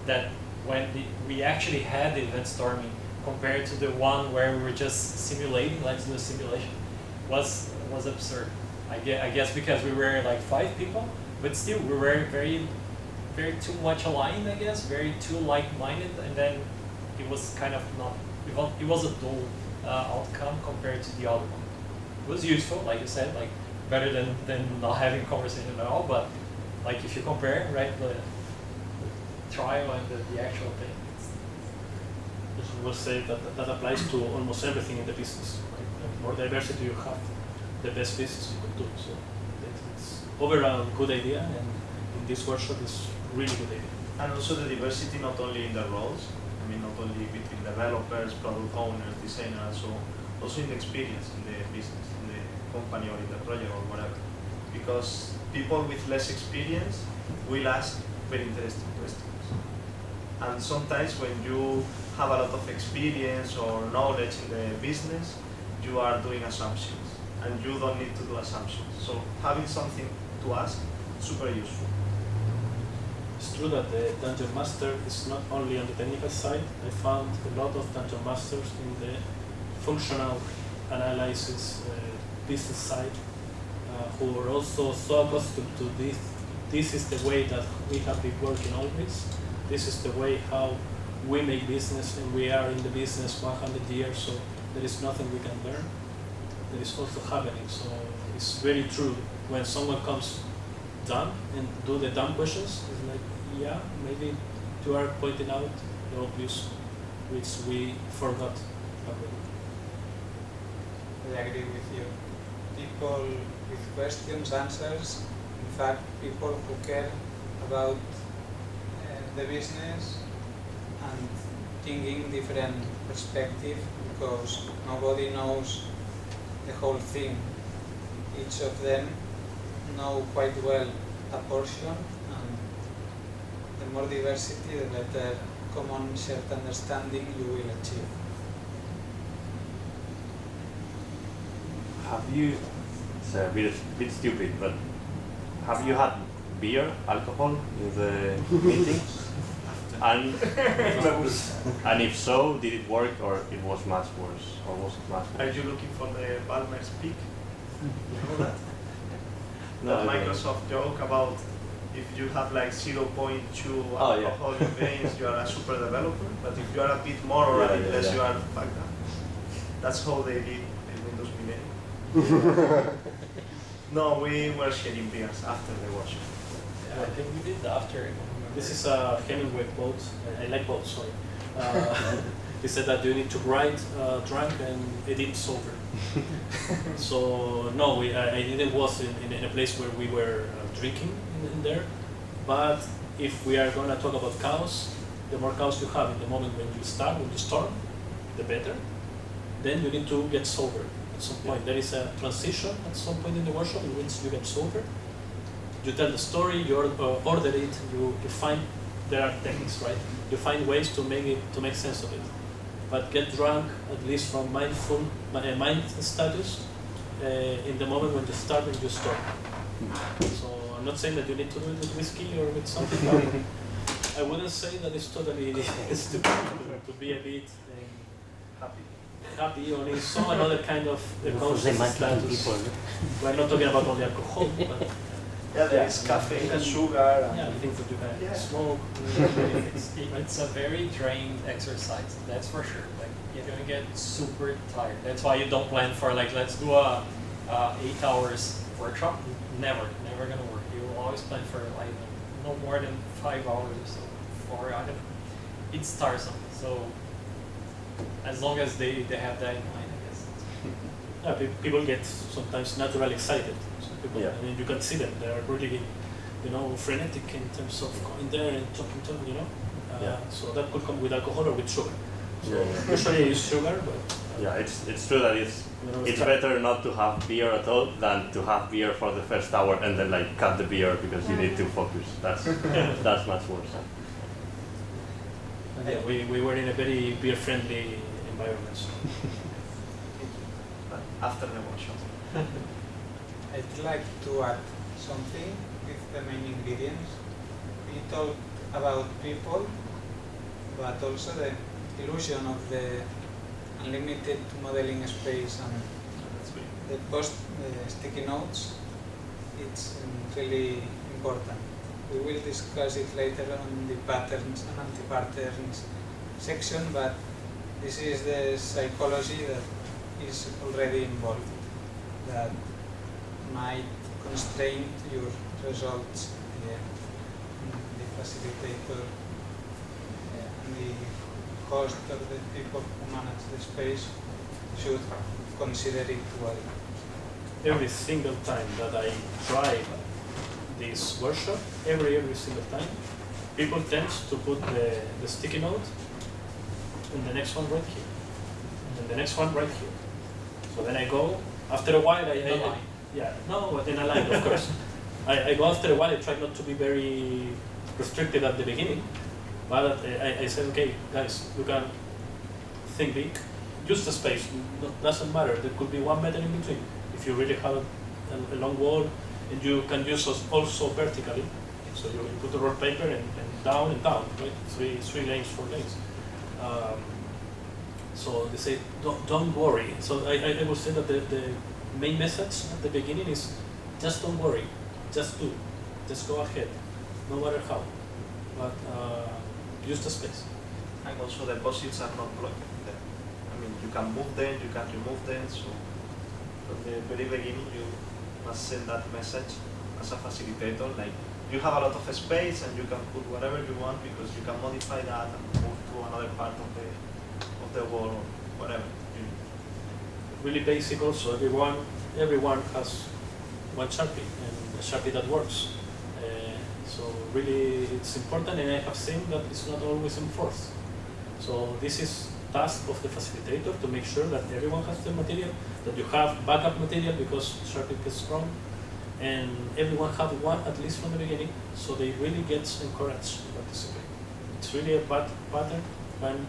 that when we actually had the EventStorming compared to the one where we were just simulating, let's do a simulation, was absurd. I guess because we were like 5 people, but still we were very too much aligned, I guess, very too like-minded, and then it was kind of not, it was a dull outcome compared to the other one. It was useful, like you said, like better than not having a conversation at all, but like if you compare, right, the trial and the actual thing. I will say that applies to almost everything in the business. Right? The more diversity you have, the best business you can do. So it's overall a good idea, and in this workshop is really good idea. And also the diversity not only in the roles, I mean not only between developers, product owners, designers, also in the experience in the business, in the company or in the project or whatever. Because people with less experience will ask very interesting questions. And sometimes when you have a lot of experience or knowledge in the business, you are doing assumptions. and you don't need to do assumptions. So having something to ask, super useful. It's true that the Dungeon Master is not only on the technical side. I found a lot of Dungeon Masters in the functional analysis business side who are also so accustomed to this. This is the way that we have been working always. This is the way how we make business, and we are in the business 100 years, so there is nothing we can learn. That is also happening. So it's very true. When someone comes dumb and do the dumb questions, it's like, yeah, maybe you are pointing out the obvious, which we forgot already. I agree with you. People with questions, answers, in fact, people who care about the business and thinking different perspective, because nobody knows the whole thing. Each of them know quite well a portion, and the more diversity, the better common shared understanding you will achieve. Have you, it's a bit stupid, but have you had beer, alcohol in the meetings? And if so, did it work or it was much worse? Or was it much Are worse? you looking for the Balmer's peak? You know that? No, That no. Microsoft joke about if you have like 0.2 Oh, yeah. alcohol in veins, you are a super developer. But if you are a bit more or a bit less, you are fucked up. That's how they did in Windows Millennium. No, we were sharing beers after the workshop. Yeah, I think we did after. This is a Hemingway quote. I like quotes, sorry. He said that you need to write drunk and edit sober. So no, I didn't was in a place where we were drinking in there. But if we are going to talk about chaos, the more chaos you have in the moment when you storm, the better. Then you need to get sober at some point. There is a transition at some point in the workshop in which you get sober. You tell the story, you order it, you find, there are techniques, right? You find ways to make sense of it. But get drunk, at least from mind status, in the moment when you start and you stop. So I'm not saying that you need to do it with whiskey or with something, but I wouldn't say that it's totally stupid to be a bit happy or in some another kind of conscious status. We're not talking about only alcohol, but Yeah, there is caffeine and sugar. And yeah, things that you can smoke. It's a very drained exercise, that's for sure. Like you're gonna get super tired. That's why you don't plan for like let's do a 8 hours workshop. Never gonna work. You always plan for like no more than 5 hours or so. 4 I don't. It's tiresome. So as long as they have that in mind, I guess. Yeah, people get sometimes naturally excited. People, Yeah. I mean, you can see them. They are really, frenetic in terms of going there and talking to them. Yeah. So that could come with alcohol or with sugar. So Yeah. usually I use sugar, but Yeah, it's true that it's better not to have beer at all than to have beer for the first hour and then like cut the beer because you need to focus. That's much worse. yeah, we were in a very beer-friendly environment. So. But after the workshop. I'd like to add something with the main ingredients. We talked about people, but also the illusion of the unlimited modeling space and the sticky notes. It's really important. We will discuss it later on the patterns and anti-patterns section, but this is the psychology that is already involved, that might constrain your results. The facilitator and the host of the people who manage the space should consider it well. Every single time that I try this workshop, every single time, people tend to put the sticky note and the next one right here, and the next one right here. So then I go, after a while, but in a line, of course. I go after a while, I try not to be very restricted at the beginning, but I say, okay, guys, you can think big, use the space, doesn't matter, there could be 1 meter in between. if you really have a long wall, and you can use also vertically, so you put the roll paper and down, right? Three lanes, 4 lanes. So they say, don't worry. So I will say that the main message at the beginning is, just don't worry, just do, just go ahead, no matter how, but use the space. And also the posits are not blocked there. I mean, you can move them, you can remove them, so from the very beginning you must send that message as a facilitator, like you have a lot of space and you can put whatever you want because you can modify that and move to another part of the wall or whatever. Really basic also, everyone has one Sharpie and a Sharpie that works. So really it's important, and I have seen that it's not always enforced. So this is task of the facilitator to make sure that everyone has the material, that you have backup material because Sharpie is strong, and everyone have one at least from the beginning, so they really get encouraged to participate. It's really a bad pattern when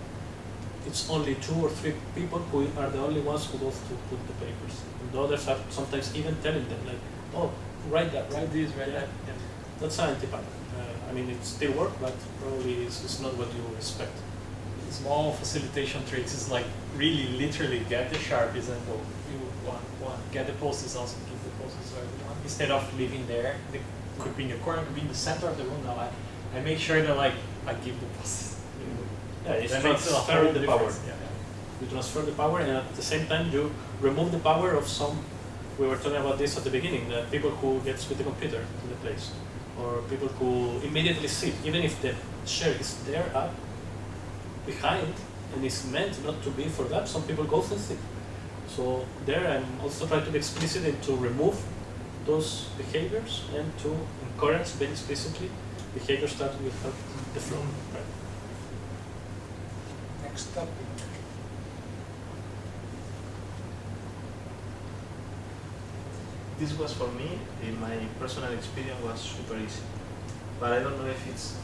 it's only 2 or 3 people who are the only ones who go to put the papers. And the others are sometimes even telling them like, oh, write that, write this, write that. Yeah. That's an anti-pattern. I mean, it still works, but probably it's not what you expect. Small facilitation tricks is like really literally get the Sharpies and go, you want, get the post-its, also give the post-its to everyone. Instead of leaving there, it could be in the corner, could be in the center of the room. Now I make sure that like I give the post-its. Yeah, it's that makes a whole transfer the power. difference. Yeah. You transfer the power, and at the same time you remove the power of some. We were talking about this at the beginning. The people who gets with the computer in the place, or people who immediately sit, even if the chair is there up behind and is meant not to be for that. Some people go and sit. So there, I'm also trying to be explicit and to remove those behaviors and to encourage very explicitly behaviors that will help the flow. Right. Next topic. This was for me, in my personal experience, was super easy. But I don't know if it's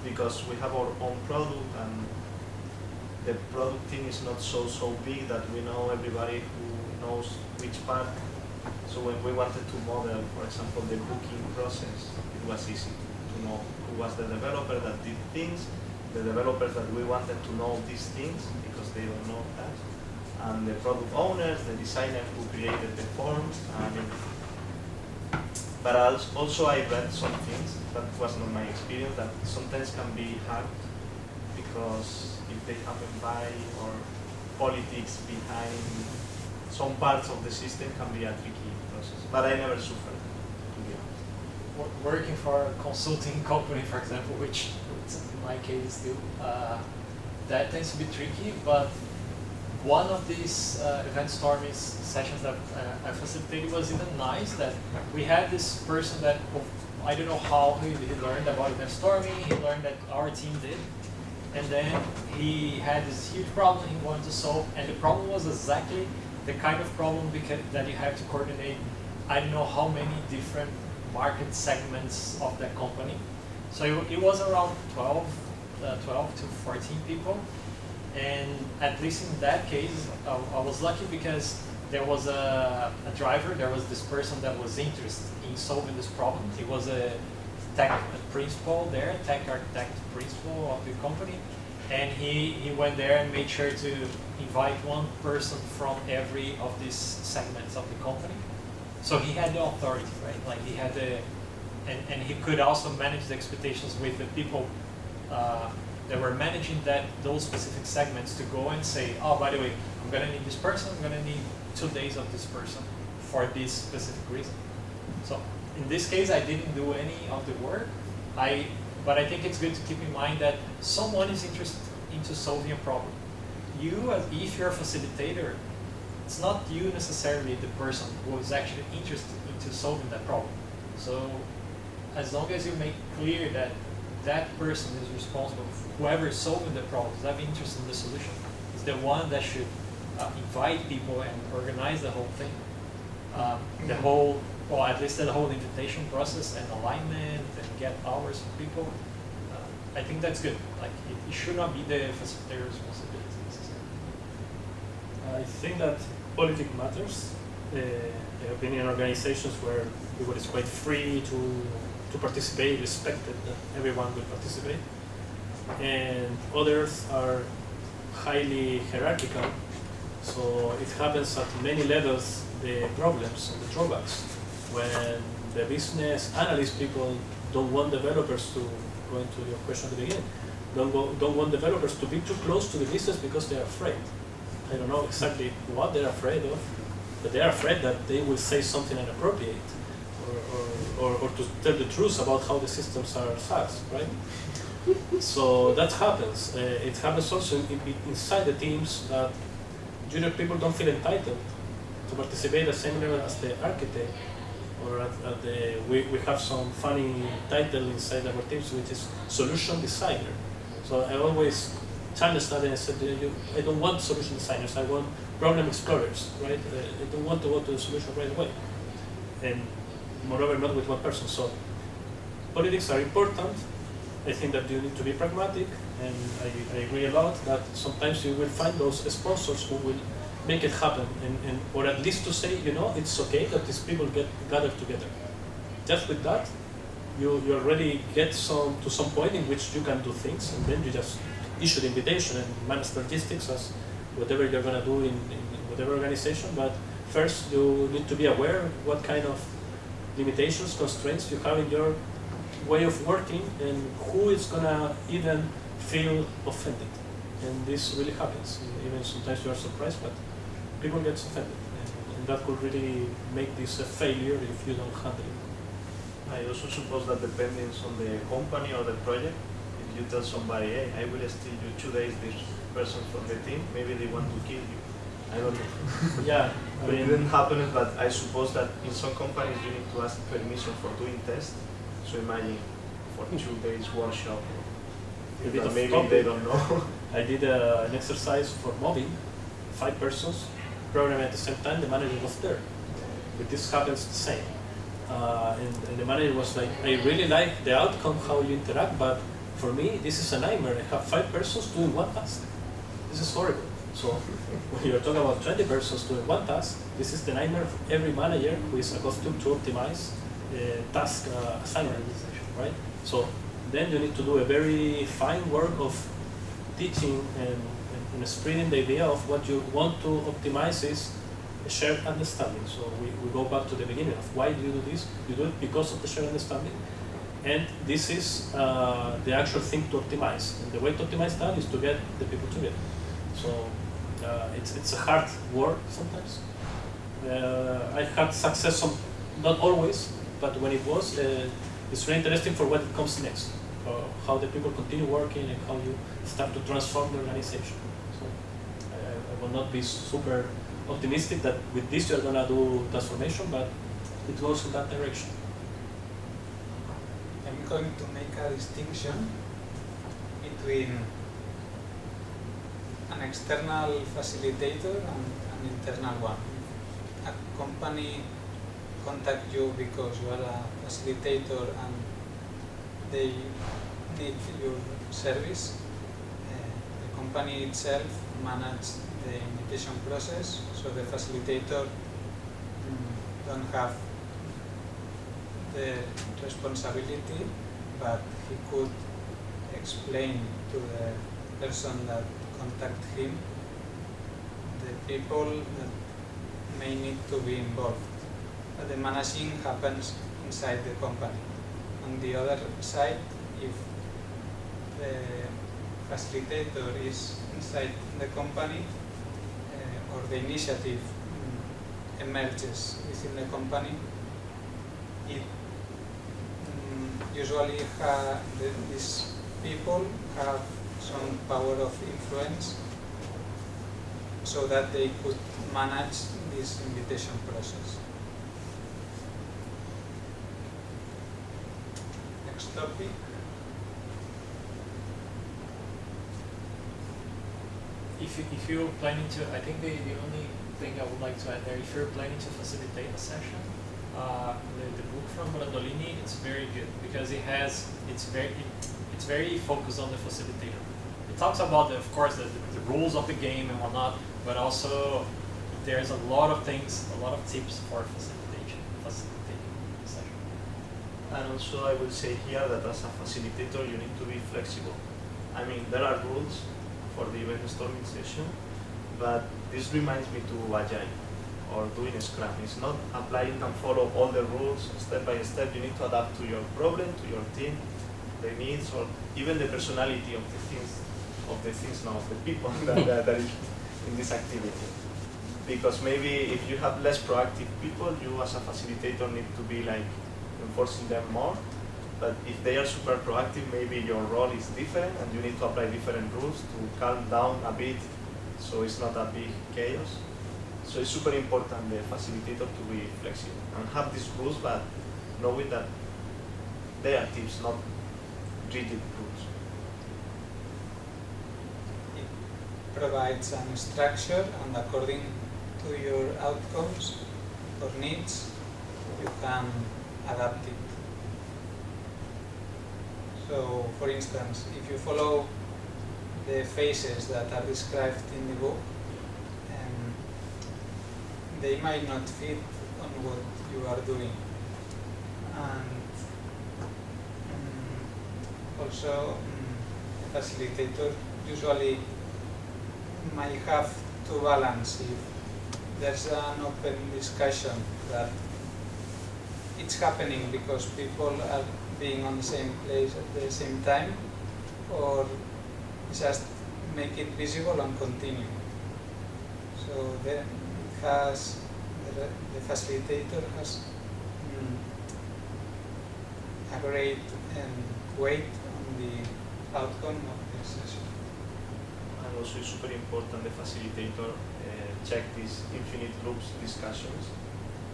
because we have our own product and the product team is not so big that we know everybody who knows which part. So when we wanted to model, for example, the booking process, it was easy to know who was the developer that did things, the developers that we wanted to know these things because they don't know that, and the product owners, the designers who created the forms and everything. But also I read some things, that was not my experience, that sometimes can be hard because if they happen by or politics behind some parts of the system can be a tricky process. But I never suffered, to be honest. Working for a consulting company, for example, which in my case still, that tends to be tricky, but one of these EventStorming sessions that I facilitated was even nice that we had this person that, I don't know how he learned about EventStorming, he learned that our team did, and then he had this huge problem he wanted to solve, and the problem was exactly the kind of problem that you have to coordinate, I don't know how many different market segments of that company. So it was around 12 to 14 people. And at least in that case, I was lucky because there was a driver, there was this person that was interested in solving this problem. He was a tech principal there, tech architect principal of the company. And he went there and made sure to invite one person from every of these segments of the company. So he had the authority, right? Like he had the, and he could also manage the expectations with the people that were managing those specific segments to go and say, oh, by the way, I'm gonna need this person, I'm gonna need 2 days of this person for this specific reason. So in this case, I didn't do any of the work, but I think it's good to keep in mind that someone is interested into solving a problem. If you're a facilitator, it's not you necessarily the person who is actually interested into solving that problem. So as long as you make clear that that person is responsible, whoever is solving the problem, is having interest in the solution, is the one that should invite people and organize the whole thing. At least the whole invitation process and alignment and get hours from people. I think that's good. Like it should not be the facilitator's responsibility necessarily. I think that politics matters, I have been in organizations where people is quite free to participate, respected that everyone will participate, and others are highly hierarchical. So it happens at many levels, the problems and the drawbacks. When the business analyst people don't want developers to, going to your question at the beginning, don't want developers to be too close to the business because they're afraid. I don't know exactly what they're afraid of, but they're afraid that they will say something inappropriate or to tell the truth about how the systems are SaaS, right? So that happens. It happens also inside the teams that junior people don't feel entitled to participate at the same level as the architect, or at the, we have some funny title inside our teams, which is solution designer. So I always challenged that and I said, I don't want solution designers, I want problem explorers, right? I don't want to go to the solution right away. And moreover, not with one person. So politics are important. I think that you need to be pragmatic, and I agree a lot that sometimes you will find those sponsors who will make it happen, and or at least to say, it's okay that these people get gathered together. Just with that, you already get to some point in which you can do things, and then you just issue the invitation and manage logistics as whatever you're going to do in whatever organization. But first, you need to be aware what kind of limitations, constraints you have in your way of working, and who is going to even feel offended. And this really happens. Even sometimes you are surprised, but people get offended. And that could really make this a failure if you don't handle it. I also suppose that depending on the company or the project, if you tell somebody, hey, I will steal you 2 days this person from the team, maybe they want to kill you. I don't know. Yeah. But it didn't happen, but I suppose that in some companies you need to ask permission for doing tests. So imagine for 2 days workshop, maybe they don't know. I did an exercise for mobbing, 5 persons, programming at the same time, the manager was there. But this happens the same. And the manager was like, I really like the outcome, how you interact, but for me, this is a nightmare. I have 5 persons doing one task. This is horrible. So when you're talking about 20 persons doing one task, this is the nightmare of every manager who is accustomed to optimize task assignment, right? So then you need to do a very fine work of teaching and spreading the idea of what you want to optimize is a shared understanding. So we go back to the beginning of why do you do this? You do it because of the shared understanding. And this is the actual thing to optimize. And the way to optimize that is to get the people together. So it's a hard work sometimes. I had success, not always, but when it was, it's really interesting for what it comes next. How the people continue working and how you start to transform the organization. So I will not be super optimistic that with this you're going to do transformation, but it goes in that direction. I'm going to make a distinction between an external facilitator and an internal one. A company contact you because you are a facilitator and they need your service. The company itself manages the invitation process, so the facilitator don't have the responsibility, but he could explain to the person that contact him the people that may need to be involved. But the managing happens inside the company. On the other side, if the facilitator is inside the company or the initiative emerges within the company, it usually these people have some power of influence so that they could manage this invitation process. Next topic. If you're planning to, I think the only thing I would like to add there, if you're planning to facilitate a session, the book from Brandolini, it's very good because it's very focused on the facilitator. It talks about, of course, the rules of the game and whatnot, but also there's a lot of things, a lot of tips for facilitating the session. And also I will say here that as a facilitator you need to be flexible. I mean, there are rules for the event storming session, but this reminds me to Agile or doing Scrum. It's not applying and follow all the rules step by step. You need to adapt to your problem, to your team, the needs, or even the personality of the things, now of the people that is in this activity. Because maybe if you have less proactive people, you as a facilitator need to be like enforcing them more. But if they are super proactive, maybe your role is different and you need to apply different rules to calm down a bit so it's not a big chaos. So it's super important, the facilitator, to be flexible and have these rules, but knowing that they are tips, not rigid rules. It provides some structure, and according to your outcomes or needs, you can adapt it. So, for instance, if you follow the phases that are described in the book, they might not fit on what you are doing. And also, a facilitator usually might have to balance if there's an open discussion that it's happening because people are being on the same place at the same time, or just make it visible and continue. So then the facilitator has a great weight on the outcome of the session. And also it's super important the facilitator check these infinite loops discussions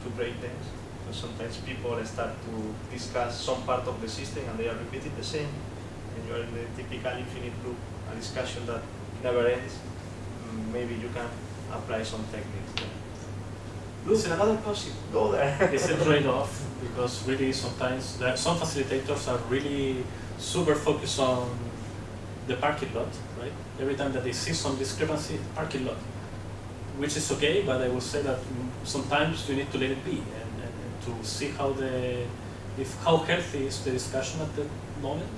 to break them. So sometimes people start to discuss some part of the system and they are repeating the same, and you are in the typical infinite loop, a discussion that never ends. Maybe you can apply some techniques there. Look, another concept, go there. It's a trade-off, because really sometimes some facilitators are really super focused on the parking lot, right? Every time that they see some discrepancy, parking lot, which is okay, but I will say that sometimes you need to let it be and to see how healthy is the discussion at the moment,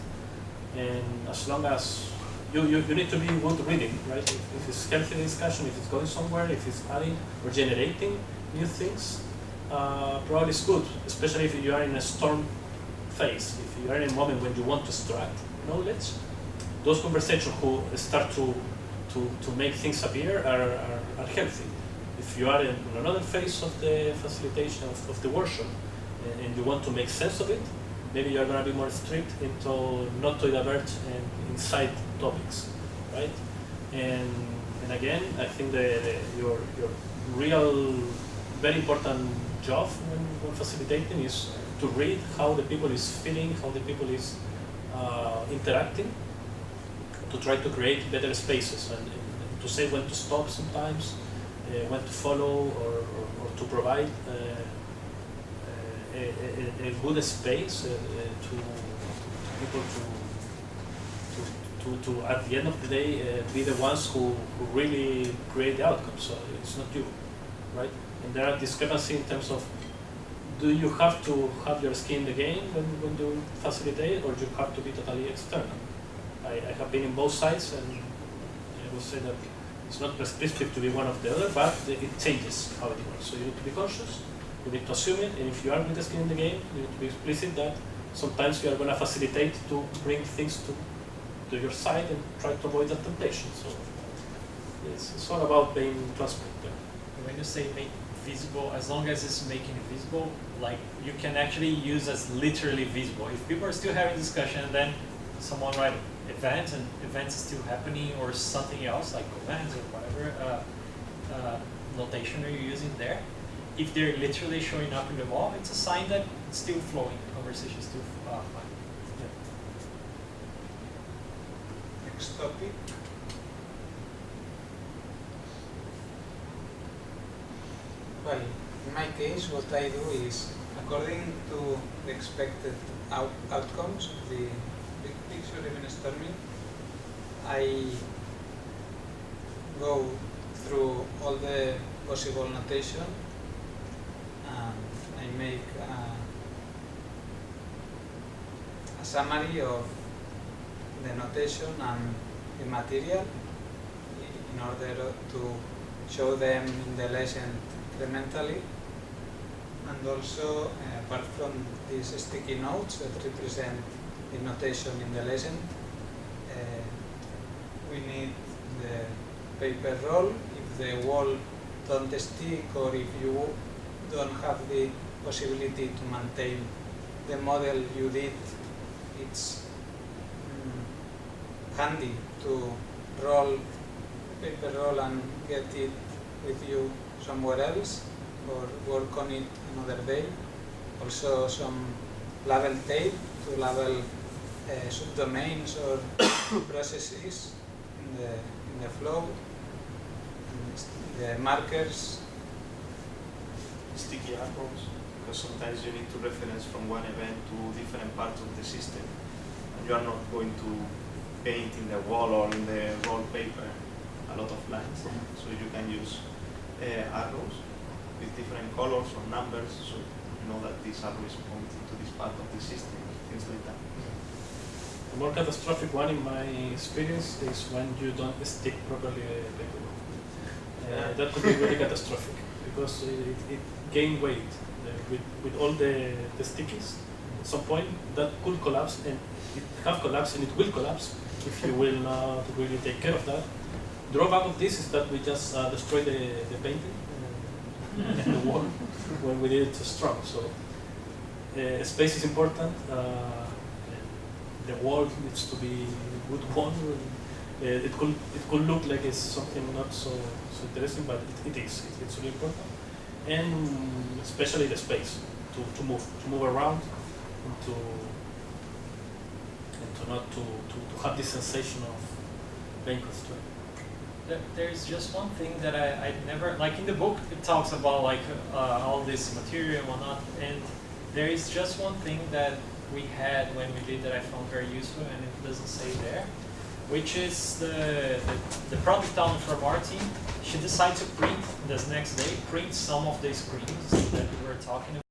and as long as you need to be good reading, right? If it's healthy discussion, if it's going somewhere, if it's adding or generating new things, probably it's good, especially if you are in a storm phase, if you are in a moment when you want to extract knowledge. Those conversations who start to make things appear are healthy. If you are in another phase of the facilitation of the workshop and you want to make sense of it, maybe you are going to be more strict into not to divert inside topics, right? And again, I think your real very important job when facilitating is to read how the people is feeling, how the people is interacting, to try to create better spaces and to say when to stop sometimes, when to follow, or to provide a good space to people to at the end of the day be the ones who really create the outcome. So it's not you, right? And there are discrepancies in terms of, do you have to have your skin in the game when you facilitate, or you have to be totally external? I have been in both sides, and I will say that it's not prescriptive to be one of the other, but it changes how it works. So you need to be conscious, you need to assume it, and if you are with the skin in the game, you need to be explicit that sometimes you are going to facilitate to bring things to your side and try to avoid that temptation. So it's all about being transparent there. When you say make visible, as long as it's making it visible, like you can actually use as literally visible. If people are still having discussion and then someone write event and events is still happening, or something else like events or whatever notation you're using there, if they're literally showing up in the wall, it's a sign that it's still flowing, the conversation is still fine. Yeah. Next topic. Well, in my case, what I do is, according to the expected outcomes of the big picture EventStorming, I go through all the possible notation. I make a summary of the notation and the material in order to show them in the lesson incrementally. And also, apart from these sticky notes that represent the notation in the lesson, we need the paper roll. If the wall don't stick, or if you don't have the possibility to maintain the model you did, it's handy to paper roll and get it with you somewhere else, or work on it another day. Also some label tape to label subdomains or processes in the flow. And the markers. Sticky arrows, because sometimes you need to reference from one event to different parts of the system, and you are not going to paint in the wall or in the roll paper a lot of lines, so you can use arrows with different colors or numbers, so you know that this arrow is pointing to this part of the system, things like that. The more catastrophic one, in my experience, is when you don't stick properly the paper. That could be really catastrophic, because it gains weight with all the stickies. At some point, that could collapse, and it have collapsed, and it will collapse if you will not really take care of that. Drawback of this is that we just destroy the painting and the wall when we did it strong. So space is important. The wall needs to be good wall. It could look like it's something not so interesting, but it is. It's really important, and especially the space to move around, and to have this sensation of being constrained. There's just one thing that I never, like in the book it talks about like all this material and whatnot, and there is just one thing that we had when we did that I found very useful, and it doesn't say there, which is the product owner from our team. She decided to print this next day, print some of the screens that we were talking about.